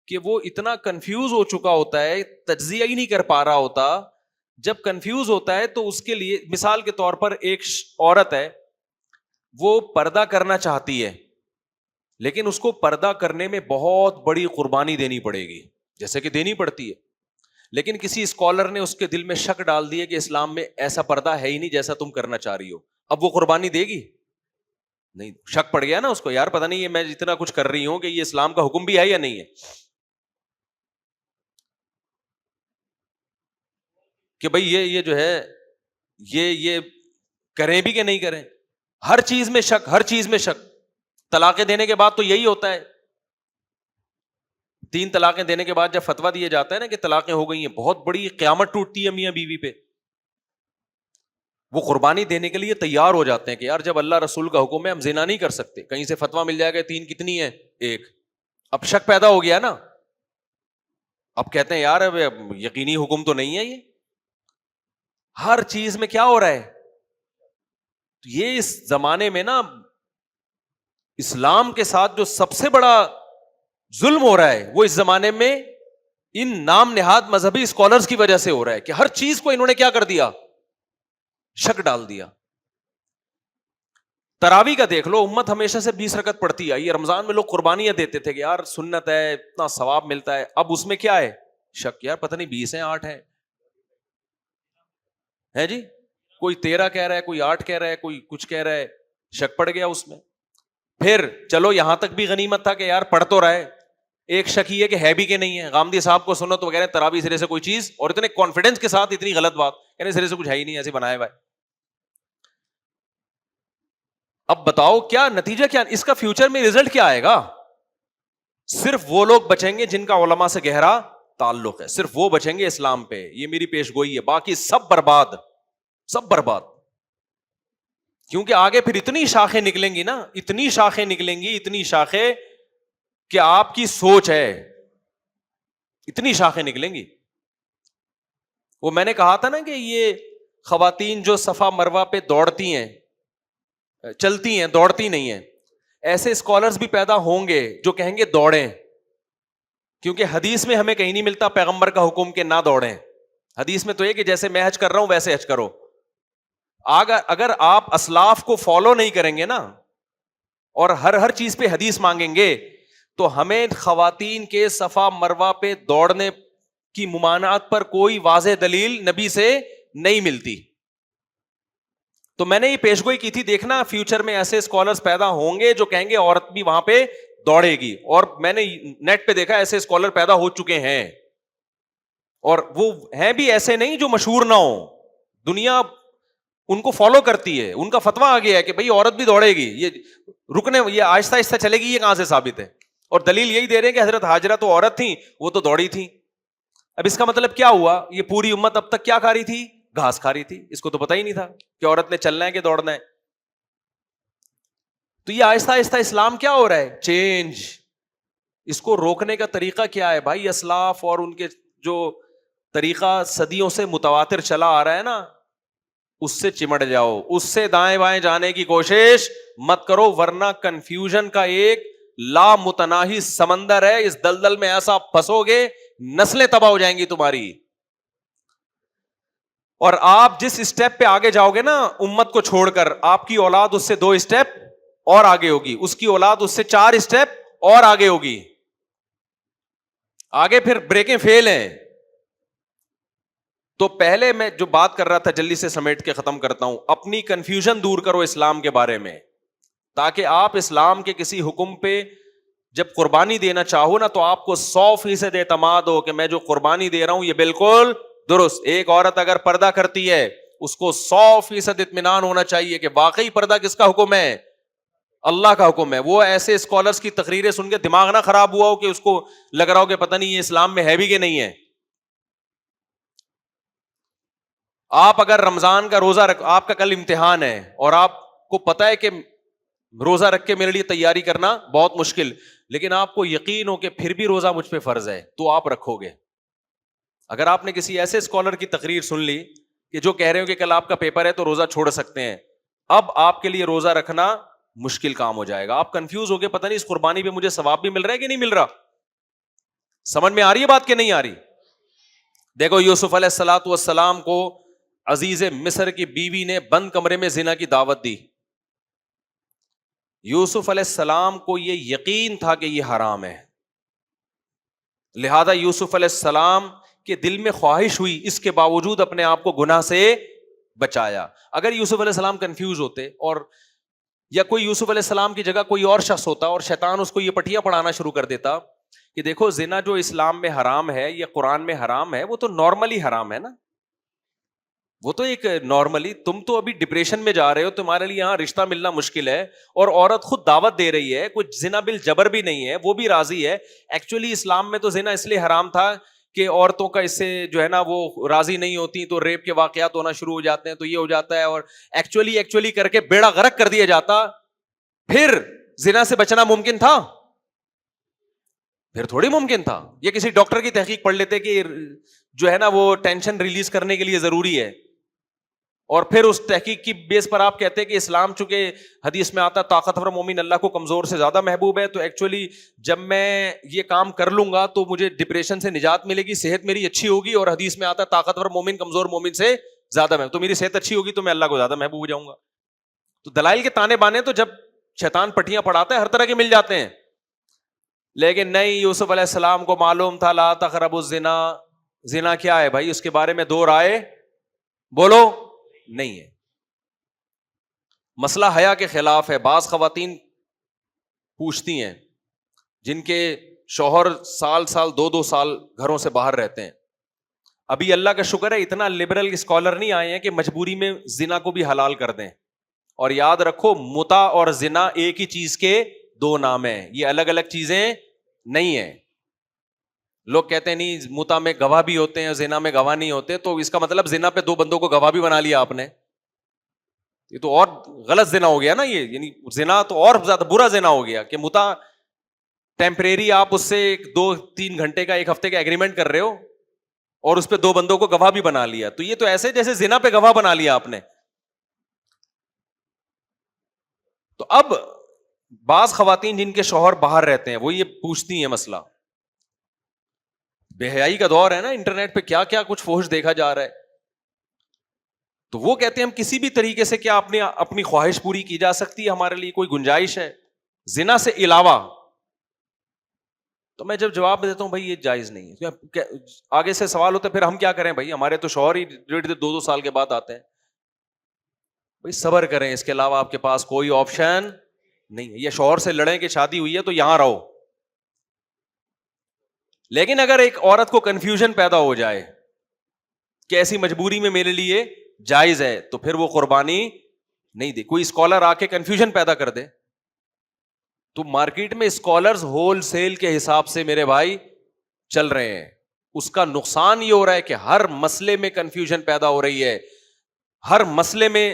کہ وہ اتنا کنفیوز ہو چکا ہوتا ہے, تجزیہ ہی نہیں کر پا رہا ہوتا. جب کنفیوز ہوتا ہے تو اس کے لیے مثال کے طور پر ایک عورت ہے, وہ پردہ کرنا چاہتی ہے, لیکن اس کو پردہ کرنے میں بہت بڑی قربانی دینی پڑے گی, جیسے کہ دینی پڑتی ہے. لیکن کسی اسکالر نے اس کے دل میں شک ڈال دیا کہ اسلام میں ایسا پردہ ہے ہی نہیں جیسا تم کرنا چاہ رہی ہو. اب وہ قربانی دے گی نہیں, شک پڑ گیا نا اس کو, یار پتہ نہیں یہ میں جتنا کچھ کر رہی ہوں کہ یہ اسلام کا حکم بھی ہے یا نہیں ہے, کہ بھئی یہ جو ہے یہ کریں بھی کہ نہیں کریں. ہر چیز میں شک. طلاقیں دینے کے بعد تو یہی ہوتا ہے, 3 طلاقیں دینے کے بعد جب فتویٰ دیا جاتا ہے نا کہ طلاقیں ہو گئی ہیں, بہت بڑی قیامت ٹوٹتی ہے میاں بیوی پہ. وہ قربانی دینے کے لیے تیار ہو جاتے ہیں کہ یار جب اللہ رسول کا حکم ہے ہم زنا نہیں کر سکتے, کہیں سے فتویٰ مل جائے گا 3 کتنی ہے 1. اب شک پیدا ہو گیا نا, اب کہتے ہیں یار اب یقینی حکم تو نہیں ہے یہ. ہر چیز میں کیا ہو رہا ہے, یہ اس زمانے میں نا اسلام کے ساتھ جو سب سے بڑا ظلم ہو رہا ہے وہ اس زمانے میں ان نام نہاد مذہبی اسکالرز کی وجہ سے ہو رہا ہے کہ ہر چیز کو انہوں نے کیا کر دیا, شک ڈال دیا. تراویح کا دیکھ لو, امت ہمیشہ سے 20 رکعت پڑھتی آئی ہے. رمضان میں لوگ قربانیاں دیتے تھے کہ یار سنت ہے, اتنا ثواب ملتا ہے. اب اس میں کیا ہے, شک, یار پتہ نہیں 20 ہیں 8 ہیں, ہے جی, کوئی 13 کہہ رہا ہے, کوئی 8 کہہ رہا ہے, کوئی کچھ کہہ رہا ہے, شک پڑ گیا اس میں. پھر چلو یہاں تک بھی غنیمت تھا کہ یار پڑھ تو رہا ہے, ایک شک یہ ہے کہ ہے بھی کہ نہیں ہے. غامدی صاحب کو سنو تو وہ کہہ رہے ہیں تراویح سرے سے کوئی چیز, اور اتنے کانفیڈنس کے ساتھ اتنی غلط بات, کہہ رہے سرے سے کچھ ہے ہی نہیں, ایسے بنایا ہوا ہے. اب بتاؤ کیا نتیجہ, کیا اس کا فیوچر میں رزلٹ کیا آئے گا؟ صرف وہ لوگ بچیں گے جن کا علماء سے گہرا تعلق ہے, صرف وہ بچیں گے اسلام پہ. یہ میری پیش گوئی ہے, باقی سب برباد. کیونکہ آگے پھر اتنی شاخیں نکلیں گی نا, اتنی شاخیں کہ آپ کی سوچ ہے, اتنی شاخیں نکلیں گی. وہ میں نے کہا تھا نا کہ یہ خواتین جو صفا مروہ پہ دوڑتی ہیں, چلتی ہیں, دوڑتی نہیں ہیں, ایسے اسکالرز بھی پیدا ہوں گے جو کہیں گے دوڑیں, کیونکہ حدیث میں ہمیں کہیں نہیں ملتا پیغمبر کا حکم کہ نہ دوڑیں. حدیث میں تو یہ کہ جیسے میں حج کر رہا ہوں ویسے حج کرو. اگر آپ اسلاف کو فالو نہیں کریں گے نا اور ہر چیز پہ حدیث مانگیں گے, تو ہمیں خواتین کے صفا مروہ پہ دوڑنے کی ممانعت پر کوئی واضح دلیل نبی سے نہیں ملتی. تو میں نے یہ پیشگوئی کی تھی, دیکھنا فیوچر میں ایسے اسکالرز پیدا ہوں گے جو کہیں گے عورت بھی وہاں پہ دوڑے گی. اور میں نے نیٹ پہ دیکھا ایسے اسکالر پیدا ہو چکے ہیں, اور وہ ہیں بھی ایسے نہیں جو مشہور نہ ہو. دنیا ان کو فالو کرتی ہے, ان کا فتویٰ آ گیا ہے کہ بھئی عورت بھی دوڑے گی, یہ آہستہ آہستہ چلے گی, یہ کہاں سے ثابت ہے؟ اور دلیل یہی دے رہے ہیں کہ حضرت ہاجرہ تو عورت تھیں, وہ تو دوڑی تھیں. اب اس کا مطلب کیا ہوا؟ یہ پوری امت اب تک کیا کھا رہی تھی؟ گھاس کھا رہی تھی. اس کو تو پتہ ہی نہیں تھا کہ عورت نے چلنا ہے کہ دوڑنا ہے. تو یہ آہستہ آہستہ اسلام کیا ہو رہا ہے؟ چینج. اس کو روکنے کا طریقہ کیا ہے بھائی؟ اسلاف اور ان کے جو طریقہ صدیوں سے متواتر چلا آ رہا ہے نا, اس سے چمٹ جاؤ, اس سے دائیں بائیں جانے کی کوشش مت کرو, ورنہ کنفیوژن کا ایک لا متناہی سمندر ہے. اس دلدل میں ایسا پھنسو گے, نسلیں تباہ ہو جائیں گی تمہاری. اور آپ جس اسٹیپ پہ آگے جاؤ گے نا امت کو چھوڑ کر, آپ کی اولاد اس سے 2 اسٹیپ اور آگے ہوگی, اس کی اولاد اس سے 4 اسٹیپ اور آگے ہوگی. آگے پھر بریکیں فیل ہیں. تو پہلے میں جو بات کر رہا تھا جلدی سے سمیٹ کے ختم کرتا ہوں, اپنی کنفیوژن دور کرو اسلام کے بارے میں, تاکہ آپ اسلام کے کسی حکم پہ جب قربانی دینا چاہو نا تو آپ کو 100% اعتماد ہو کہ میں جو قربانی دے رہا ہوں یہ بالکل درست. ایک عورت اگر پردہ کرتی ہے اس کو 100% اطمینان ہونا چاہیے کہ واقعی پردہ کس کا حکم ہے؟ اللہ کا حکم ہے. وہ ایسے اسکالرز کی تقریریں سن کے دماغ نہ خراب ہوا ہو کہ اس کو لگ رہا ہو کہ پتہ نہیں یہ اسلام میں ہے بھی کہ نہیں ہے. آپ اگر رمضان کا روزہ رکھ, آپ کا کل امتحان ہے اور آپ کو پتہ ہے کہ روزہ رکھ کے میرے لیے تیاری کرنا بہت مشکل, لیکن آپ کو یقین ہو کہ پھر بھی روزہ مجھ پہ فرض ہے, تو آپ رکھو گے. اگر آپ نے کسی ایسے اسکالر کی تقریر سن لی کہ جو کہہ رہے ہو کہ کل آپ کا پیپر ہے تو روزہ چھوڑ سکتے ہیں, اب آپ کے لیے روزہ رکھنا مشکل کام ہو جائے گا. آپ کنفیوز ہو کے پتہ نہیں اس قربانی پہ مجھے ثواب بھی مل رہا ہے کہ نہیں مل رہا. سمجھ میں آ رہی ہے بات کہ نہیں آ رہی؟ دیکھو یوسف علیہ الصلوۃ والسلام کو عزیز مصر کی بیوی نے بند کمرے میں زنا کی دعوت دی. یوسف علیہ السلام کو یہ یقین تھا کہ یہ حرام ہے, لہذا یوسف علیہ السلام کے دل میں خواہش ہوئی, اس کے باوجود اپنے آپ کو گناہ سے بچایا. اگر یوسف علیہ السلام کنفیوز ہوتے اور یا کوئی یوسف علیہ السلام کی جگہ کوئی اور شخص ہوتا اور شیطان اس کو یہ پٹیاں پڑھانا شروع کر دیتا کہ دیکھو زنا جو اسلام میں حرام ہے یا قرآن میں حرام ہے وہ تو نارملی حرام ہے نا, وہ تو ایک نارملی, تم تو ابھی ڈپریشن میں جا رہے ہو, تمہارے لیے یہاں رشتہ ملنا مشکل ہے, اور عورت خود دعوت دے رہی ہے, کوئی زنا بالجبر بھی نہیں ہے, وہ بھی راضی ہے. ایکچولی اسلام میں تو زنا اس لیے حرام تھا کہ عورتوں کا اس سے جو ہے نا وہ راضی نہیں ہوتی تو ریپ کے واقعات ہونا شروع ہو جاتے ہیں, تو یہ ہو جاتا ہے, اور ایکچولی کر کے بیڑا غرق کر دیا جاتا. پھر زنا سے بچنا ممکن تھا؟ پھر تھوڑی ممکن تھا. یہ کسی ڈاکٹر کی تحقیق پڑھ لیتے کہ جو ہے نا وہ ٹینشن ریلیز کرنے کے لیے ضروری ہے, اور پھر اس تحقیق کی بیس پر آپ کہتے ہیں کہ اسلام چونکہ حدیث میں آتا طاقتور مومن اللہ کو کمزور سے زیادہ محبوب ہے, تو ایکچولی جب میں یہ کام کر لوں گا تو مجھے ڈپریشن سے نجات ملے گی, صحت میری اچھی ہوگی, اور حدیث میں آتا طاقتور مومن کمزور مومن سے زیادہ محبوب, تو میری صحت اچھی ہوگی تو میں اللہ کو زیادہ محبوب ہو جاؤں گا. تو دلائل کے تانے بانے تو جب شیطان پٹیاں پڑھاتا ہے ہر طرح کے مل جاتے ہیں, لیکن نہیں, یوسف علیہ السلام کو معلوم تھا لا تقربوا الزنا. زنا کیا ہے بھائی, اس کے بارے میں 2 رائے بولو نہیں ہے. مسئلہ حیا کے خلاف ہے. بعض خواتین پوچھتی ہیں جن کے شوہر سال 2 سال گھروں سے باہر رہتے ہیں, ابھی اللہ کا شکر ہے اتنا لبرل اسکالر نہیں آئے ہیں کہ مجبوری میں زنا کو بھی حلال کر دیں. اور یاد رکھو متا اور زنا ایک ہی چیز کے 2 نام ہیں, یہ الگ الگ چیزیں نہیں ہیں. لوگ کہتے ہیں نہیں متا میں گواہ بھی ہوتے ہیں, زنا میں گواہ نہیں ہوتے, تو اس کا مطلب زنا پہ 2 بندوں کو گواہ بھی بنا لیا آپ نے, یہ تو اور غلط زنا ہو گیا نا. یہ یعنی زنا تو اور زیادہ برا زنا ہو گیا کہ متا ٹیمپریری آپ اس سے 2-3 گھنٹے کا 1 ہفتے کا ایگریمنٹ کر رہے ہو اور اس پہ 2 بندوں کو گواہ بھی بنا لیا, تو یہ تو ایسے جیسے زنا پہ گواہ بنا لیا آپ نے. تو اب بعض خواتین جن کے شوہر باہر رہتے ہیں وہ یہ پوچھتی ہیں, مسئلہ بے حیائی کا دور ہے نا, انٹرنیٹ پہ کیا کیا کچھ فحش دیکھا جا رہا ہے, تو وہ کہتے ہیں ہم کسی بھی طریقے سے کیا اپنی خواہش پوری کی جا سکتی ہے, ہمارے لیے کوئی گنجائش ہے زنا سے علاوہ؟ تو میں جب جواب دیتا ہوں بھائی یہ جائز نہیں ہے, آگے سے سوال ہوتا ہے پھر ہم کیا کریں بھائی, ہمارے تو شوہر ہی 1.5-2 سال کے بعد آتے ہیں. بھائی صبر کریں, اس کے علاوہ آپ کے پاس کوئی آپشن نہیں ہے. یا شوہر سے لڑیں کہ شادی ہوئی ہے تو یہاں رہو. لیکن اگر ایک عورت کو کنفیوژن پیدا ہو جائے کہ ایسی مجبوری میں میرے لیے جائز ہے تو پھر وہ قربانی نہیں دے. کوئی اسکالر آ کے کنفیوژن پیدا کر دے تو مارکیٹ میں اسکالرز ہول سیل کے حساب سے میرے بھائی چل رہے ہیں, اس کا نقصان یہ ہو رہا ہے کہ ہر مسئلے میں کنفیوژن پیدا ہو رہی ہے, ہر مسئلے میں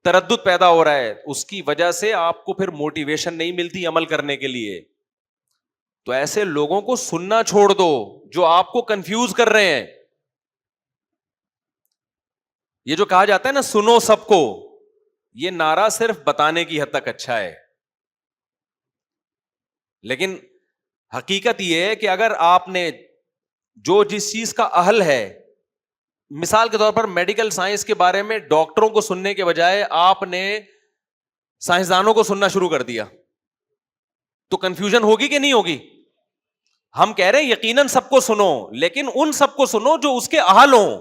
تردد پیدا ہو رہا ہے, اس کی وجہ سے آپ کو پھر موٹیویشن نہیں ملتی عمل کرنے کے لیے. تو ایسے لوگوں کو سننا چھوڑ دو جو آپ کو کنفیوز کر رہے ہیں. یہ جو کہا جاتا ہے نا سنو سب کو, یہ نعرہ صرف بتانے کی حد تک اچھا ہے, لیکن حقیقت یہ ہے کہ اگر آپ نے جو جس چیز کا اہل ہے, مثال کے طور پر میڈیکل سائنس کے بارے میں ڈاکٹروں کو سننے کے بجائے آپ نے سائنسدانوں کو سننا شروع کر دیا تو کنفیوژن ہوگی کہ نہیں ہوگی؟ ہم کہہ رہے ہیں یقیناً سب کو سنو, لیکن ان سب کو سنو جو اس کے اہل ہوں.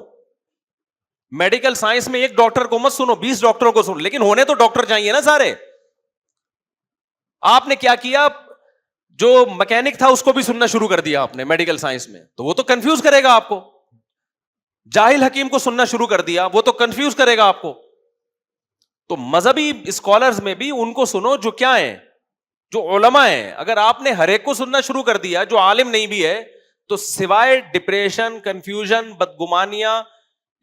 میڈیکل سائنس میں ایک ڈاکٹر کو مت سنو, 20 ڈاکٹروں کو سنو, لیکن ہونے تو ڈاکٹر چاہیے نا سارے. آپ نے کیا کیا, جو مکینک تھا اس کو بھی سننا شروع کر دیا آپ نے میڈیکل سائنس میں, تو وہ تو کنفیوز کرے گا آپ کو. جاہل حکیم کو سننا شروع کر دیا, وہ تو کنفیوز کرے گا آپ کو. تو مذہبی اسکالرز میں بھی ان کو سنو جو کیا ہیں, جو علماء ہیں. اگر آپ نے ہر ایک کو سننا شروع کر دیا جو عالم نہیں بھی ہے, تو سوائے ڈپریشن, کنفیوژن, بدگمانیاں,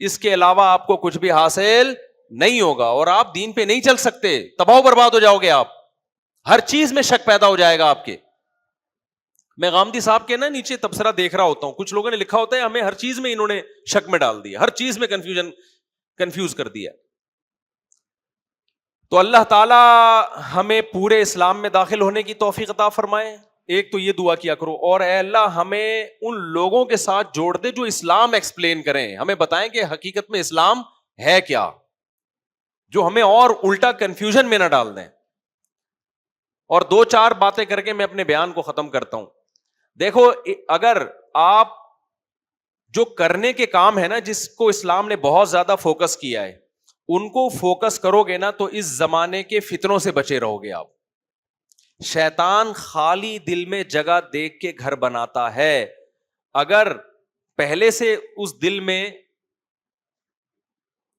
اس کے علاوہ آپ کو کچھ بھی حاصل نہیں ہوگا, اور آپ دین پہ نہیں چل سکتے, تباہ و برباد ہو جاؤ گے آپ. ہر چیز میں شک پیدا ہو جائے گا آپ کے. میں غامدی صاحب کے نا نیچے تبصرہ دیکھ رہا ہوتا ہوں, کچھ لوگوں نے لکھا ہوتا ہے ہمیں ہر چیز میں انہوں نے شک میں ڈال دیا, ہر چیز میں کنفیوز کر دیا. تو اللہ تعالی ہمیں پورے اسلام میں داخل ہونے کی توفیق عطا فرمائے. ایک تو یہ دعا کیا کرو, اور اے اللہ ہمیں ان لوگوں کے ساتھ جوڑ دے جو اسلام ایکسپلین کریں, ہمیں بتائیں کہ حقیقت میں اسلام ہے کیا, جو ہمیں اور الٹا کنفیوژن میں نہ ڈال دیں. اور 2-4 باتیں کر کے میں اپنے بیان کو ختم کرتا ہوں. دیکھو, اگر آپ جو کرنے کے کام ہے نا جس کو اسلام نے بہت زیادہ فوکس کیا ہے, ان کو فوکس کرو گے نا تو اس زمانے کے فتنوں سے بچے رہو گے آپ. شیطان خالی دل میں جگہ دیکھ کے گھر بناتا ہے. اگر پہلے سے اس دل میں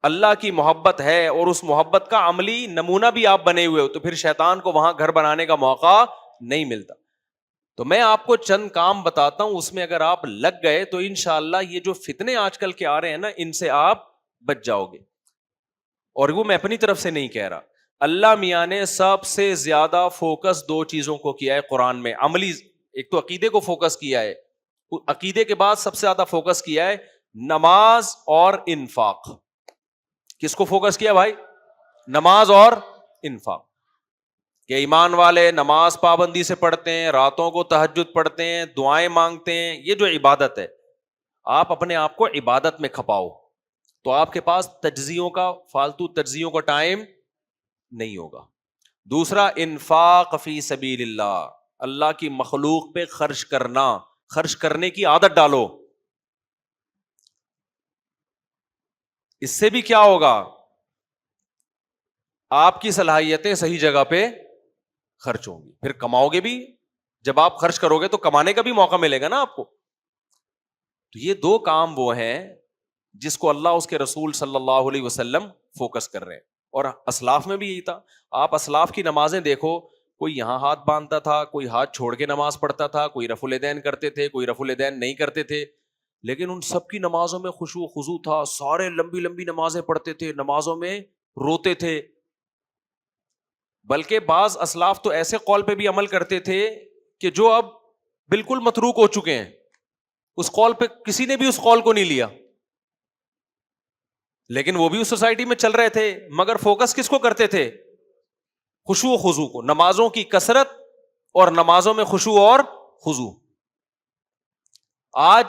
اللہ کی محبت ہے اور اس محبت کا عملی نمونہ بھی آپ بنے ہوئے ہو, تو پھر شیطان کو وہاں گھر بنانے کا موقع نہیں ملتا. تو میں آپ کو چند کام بتاتا ہوں, اس میں اگر آپ لگ گئے تو انشاءاللہ یہ جو فتنے آج کل کے آ رہے ہیں نا, ان سے آپ بچ جاؤ گے. اور وہ میں اپنی طرف سے نہیں کہہ رہا, اللہ میاں نے سب سے زیادہ فوکس 2 چیزوں کو کیا ہے قرآن میں, عملی. ایک تو عقیدے کو فوکس کیا ہے, عقیدے کے بعد سب سے زیادہ فوکس کیا ہے نماز اور انفاق. کس کو فوکس کیا بھائی؟ نماز اور انفاق. کہ ایمان والے نماز پابندی سے پڑھتے ہیں, راتوں کو تہجد پڑھتے ہیں, دعائیں مانگتے ہیں, یہ جو عبادت ہے, آپ اپنے آپ کو عبادت میں کھپاؤ, تو آپ کے پاس تجزیوں کا, فالتو تجزیوں کا ٹائم نہیں ہوگا. دوسرا, انفاق فی سبیل اللہ, اللہ کی مخلوق پہ خرچ کرنا, خرچ کرنے کی عادت ڈالو. اس سے بھی کیا ہوگا, آپ کی صلاحیتیں صحیح جگہ پہ خرچ ہوں گی, پھر کماؤ گے بھی. جب آپ خرچ کرو گے تو کمانے کا بھی موقع ملے گا نا آپ کو. تو یہ 2 کام وہ ہیں جس کو اللہ اس کے رسول صلی اللہ علیہ وسلم فوکس کر رہے ہیں. اور اسلاف میں بھی یہی تھا. آپ اسلاف کی نمازیں دیکھو, کوئی یہاں ہاتھ باندھتا تھا, کوئی ہاتھ چھوڑ کے نماز پڑھتا تھا, کوئی رفع الیدین کرتے تھے, کوئی رفع الیدین نہیں کرتے تھے, لیکن ان سب کی نمازوں میں خشوع و خضوع تھا. سارے لمبی لمبی نمازیں پڑھتے تھے, نمازوں میں روتے تھے. بلکہ بعض اسلاف تو ایسے قول پہ بھی عمل کرتے تھے کہ جو اب بالکل متروک ہو چکے ہیں. اس قول پہ کسی نے بھی اس قول کو نہیں لیا, لیکن وہ بھی اس سوسائٹی میں چل رہے تھے, مگر فوکس کس کو کرتے تھے؟ خشوع و خضوع کو, نمازوں کی کثرت اور نمازوں میں خشوع اور خضوع. آج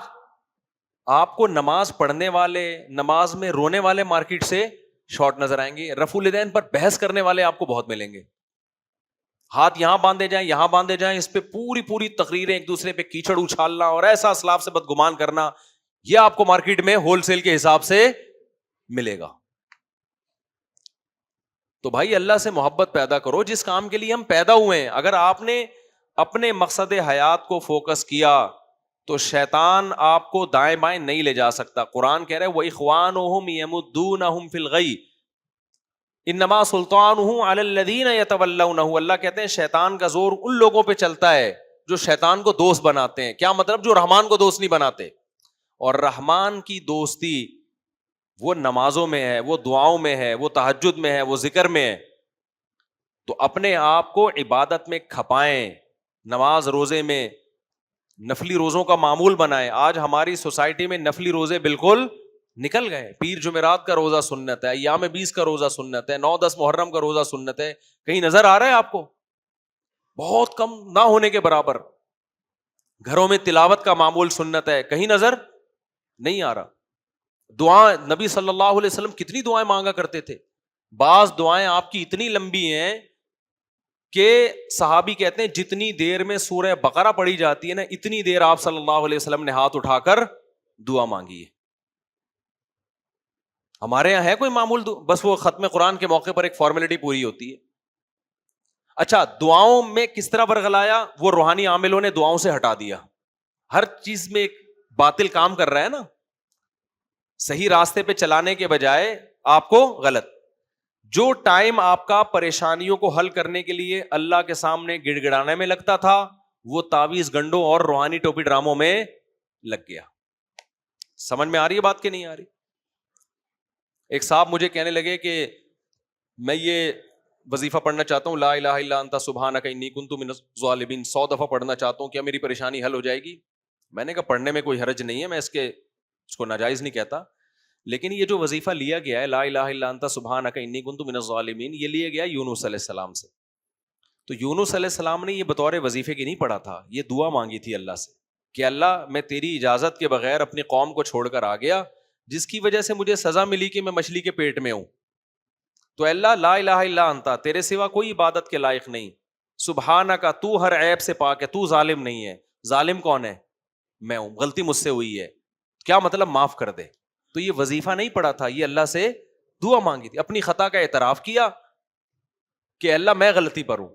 آپ کو نماز پڑھنے والے, نماز میں رونے والے مارکیٹ سے شارٹ نظر آئیں گے. رفع الیدین پر بحث کرنے والے آپ کو بہت ملیں گے. ہاتھ یہاں باندھے جائیں, یہاں باندھے جائیں, اس پہ پوری تقریریں, ایک دوسرے پہ کیچڑ اچھالنا اور ایسا اسلاف سے بدگمان کرنا, یہ آپ کو مارکیٹ میں ہول سیل کے حساب سے ملے گا. تو بھائی اللہ سے محبت پیدا کرو جس کام کے لیے ہم پیدا ہوئے ہیں. اگر آپ نے اپنے مقصد حیات کو فوکس کیا تو شیطان آپ کو دائیں بائیں نہیں لے جا سکتا. قرآن کہہ رہا ہے وَإِخْوَانُهُمْ يَمُدُّونَهُمْ فِي الْغَيِّ انما سلطانہ علی الذین یتولونہ. اللہ کہتے ہیں شیطان کا زور ان لوگوں پہ چلتا ہے جو شیطان کو دوست بناتے ہیں. کیا مطلب؟ جو رحمان کو دوست نہیں بناتے. اور رحمان کی دوستی وہ نمازوں میں ہے, وہ دعاؤں میں ہے, وہ تہجد میں ہے, وہ ذکر میں ہے. تو اپنے آپ کو عبادت میں کھپائیں, نماز روزے میں نفلی روزوں کا معمول بنائیں. آج ہماری سوسائٹی میں نفلی روزے بالکل نکل گئے. پیر جمعرات کا روزہ سنت ہے, ایام 20 کا روزہ سنت ہے, 9-10 محرم کا روزہ سنت ہے. کہیں نظر آ رہا ہے آپ کو؟ بہت کم, نہ ہونے کے برابر. گھروں میں تلاوت کا معمول سنت ہے, کہیں نظر نہیں آ رہا. دعا نبی صلی اللہ علیہ وسلم کتنی دعائیں مانگا کرتے تھے. بعض دعائیں آپ کی اتنی لمبی ہیں کہ صحابی کہتے ہیں جتنی دیر میں سورہ بقرہ پڑھی جاتی ہے نا, اتنی دیر آپ صلی اللہ علیہ وسلم نے ہاتھ اٹھا کر دعا مانگی ہے. ہمارے یہاں ہے کوئی معمول؟ بس وہ ختم قرآن کے موقع پر ایک فارمیلٹی پوری ہوتی ہے. اچھا, دعاؤں میں کس طرح ورغلایا؟ وہ روحانی عاملوں نے دعاؤں سے ہٹا دیا. ہر چیز میں ایک باطل کام کر رہا ہے نا, صحیح راستے پہ چلانے کے بجائے آپ کو غلط. جو ٹائم آپ کا پریشانیوں کو حل کرنے کے لیے اللہ کے سامنے گڑ گڑانے میں لگتا تھا, وہ تعویذ گنڈوں اور روحانی ٹوپی ڈراموں میں لگ گیا. سمجھ میں آ رہی ہے بات کہ نہیں آ رہی؟ ایک صاحب مجھے کہنے لگے کہ میں یہ وظیفہ پڑھنا چاہتا ہوں, لا الہ الا انت سبحانک انی کنت من الظالمین, 100 دفعہ پڑھنا چاہتا ہوں, کیا میری پریشانی حل ہو جائے گی؟ میں نے کہا پڑھنے میں کوئی حرج نہیں ہے, میں اس کو ناجائز نہیں کہتا, لیکن یہ جو وظیفہ لیا گیا ہے لا الہ الا انت سبحانک انی کنت من الظالمین, یہ لیا گیا یونس علیہ السلام سے. تو یونس علیہ السلام نے یہ بطور وظیفے کی نہیں پڑھا تھا, یہ دعا مانگی تھی اللہ سے کہ اللہ میں تیری اجازت کے بغیر اپنی قوم کو چھوڑ کر آ گیا, جس کی وجہ سے مجھے سزا ملی کہ میں مچھلی کے پیٹ میں ہوں. تو اللہ لا الہ الا انت, تیرے سوا کوئی عبادت کے لائق نہیں, سبحانک تو ہر عیب سے پاک ہے, تو ظالم نہیں ہے. ظالم کون ہے؟ میں ہوں, غلطی مجھ سے ہوئی ہے. کیا مطلب؟ معاف کر دے. تو یہ وظیفہ نہیں پڑھا تھا, یہ اللہ سے دعا مانگی تھی, اپنی خطا کا اعتراف کیا کہ اللہ میں غلطی پر ہوں.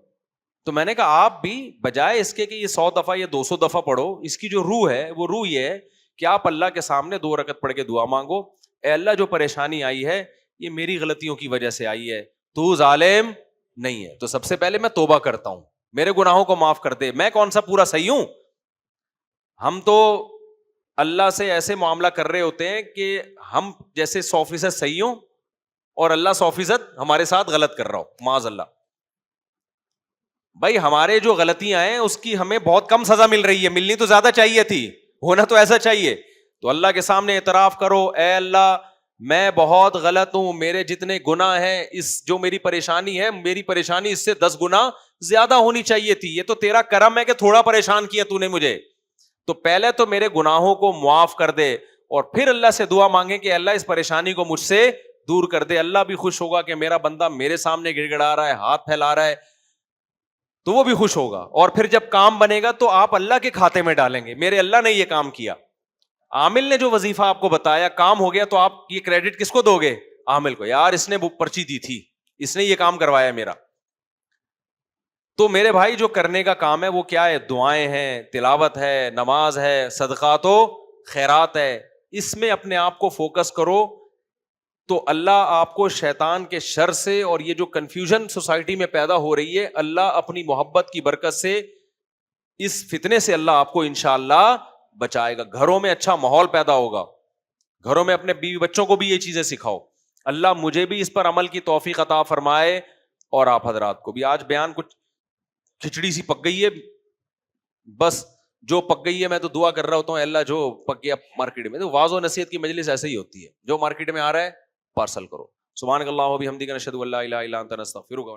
تو میں نے کہا آپ بھی بجائے اس کے کہ یہ 100 دفعہ یا 200 دفعہ پڑھو, اس کی جو روح ہے وہ روح یہ ہے کہ آپ اللہ کے سامنے 2 رکعت پڑھ کے دعا مانگو, اے اللہ جو پریشانی آئی ہے یہ میری غلطیوں کی وجہ سے آئی ہے, تو ظالم نہیں ہے. تو سب سے پہلے میں توبہ کرتا ہوں, میرے گناہوں کو معاف کر دے. میں کون سا پورا صحیح ہوں؟ ہم تو اللہ سے ایسے معاملہ کر رہے ہوتے ہیں کہ ہم جیسے 100% صحیح ہوں اور اللہ 100% ہمارے ساتھ غلط کر رہا ہو, معاذ اللہ. بھائی ہمارے جو غلطیاں ہیں اس کی ہمیں بہت کم سزا مل رہی ہے, ملنی تو زیادہ چاہیے تھی, ہونا تو ایسا چاہیے. تو اللہ کے سامنے اعتراف کرو, اے اللہ میں بہت غلط ہوں, میرے جتنے گناہ ہیں, اس جو میری پریشانی ہے, میری پریشانی اس سے 10 گنا زیادہ ہونی چاہیے تھی. یہ تو تیرا کرم ہے کہ تھوڑا پریشان کیا تو نے مجھے, تو پہلے تو میرے گناہوں کو معاف کر دے, اور پھر اللہ سے دعا مانگے کہ اللہ اس پریشانی کو مجھ سے دور کر دے. اللہ بھی خوش ہوگا کہ میرا بندہ میرے سامنے گڑ گڑا رہا ہے, ہاتھ پھیلا رہا ہے, تو وہ بھی خوش ہوگا. اور پھر جب کام بنے گا تو آپ اللہ کے کھاتے میں ڈالیں گے, میرے اللہ نے یہ کام کیا. عامل نے جو وظیفہ آپ کو بتایا کام ہو گیا, تو آپ یہ کریڈٹ کس کو دو گے؟ عامل کو, یار اس نے پرچی دی تھی, اس نے یہ کام کروایا میرا. تو میرے بھائی جو کرنے کا کام ہے وہ کیا ہے؟ دعائیں ہیں, تلاوت ہے, نماز ہے, صدقات و خیرات ہے. اس میں اپنے آپ کو فوکس کرو, تو اللہ آپ کو شیطان کے شر سے اور یہ جو کنفیوژن سوسائٹی میں پیدا ہو رہی ہے, اللہ اپنی محبت کی برکت سے اس فتنے سے اللہ آپ کو انشاءاللہ بچائے گا. گھروں میں اچھا ماحول پیدا ہوگا, گھروں میں اپنے بیوی بچوں کو بھی یہ چیزیں سکھاؤ. اللہ مجھے بھی اس پر عمل کی توفیق عطا فرمائے, اور آپ حضرات کو بھی. آج بیان کچھ کھچڑی سی پک گئی ہے, بس جو پک گئی ہے میں تو دعا کر رہا ہوتا ہوں, اللہ جو پک گیا مارکیٹ میں. تو واعظ و نصیحت کی مجلس ایسے ہی ہوتی ہے, جو مارکیٹ میں آ رہا ہے پارسل کرو. سبحانک اللہم و بحمدک نشہد ان لا الہ الا انت نستغفرک.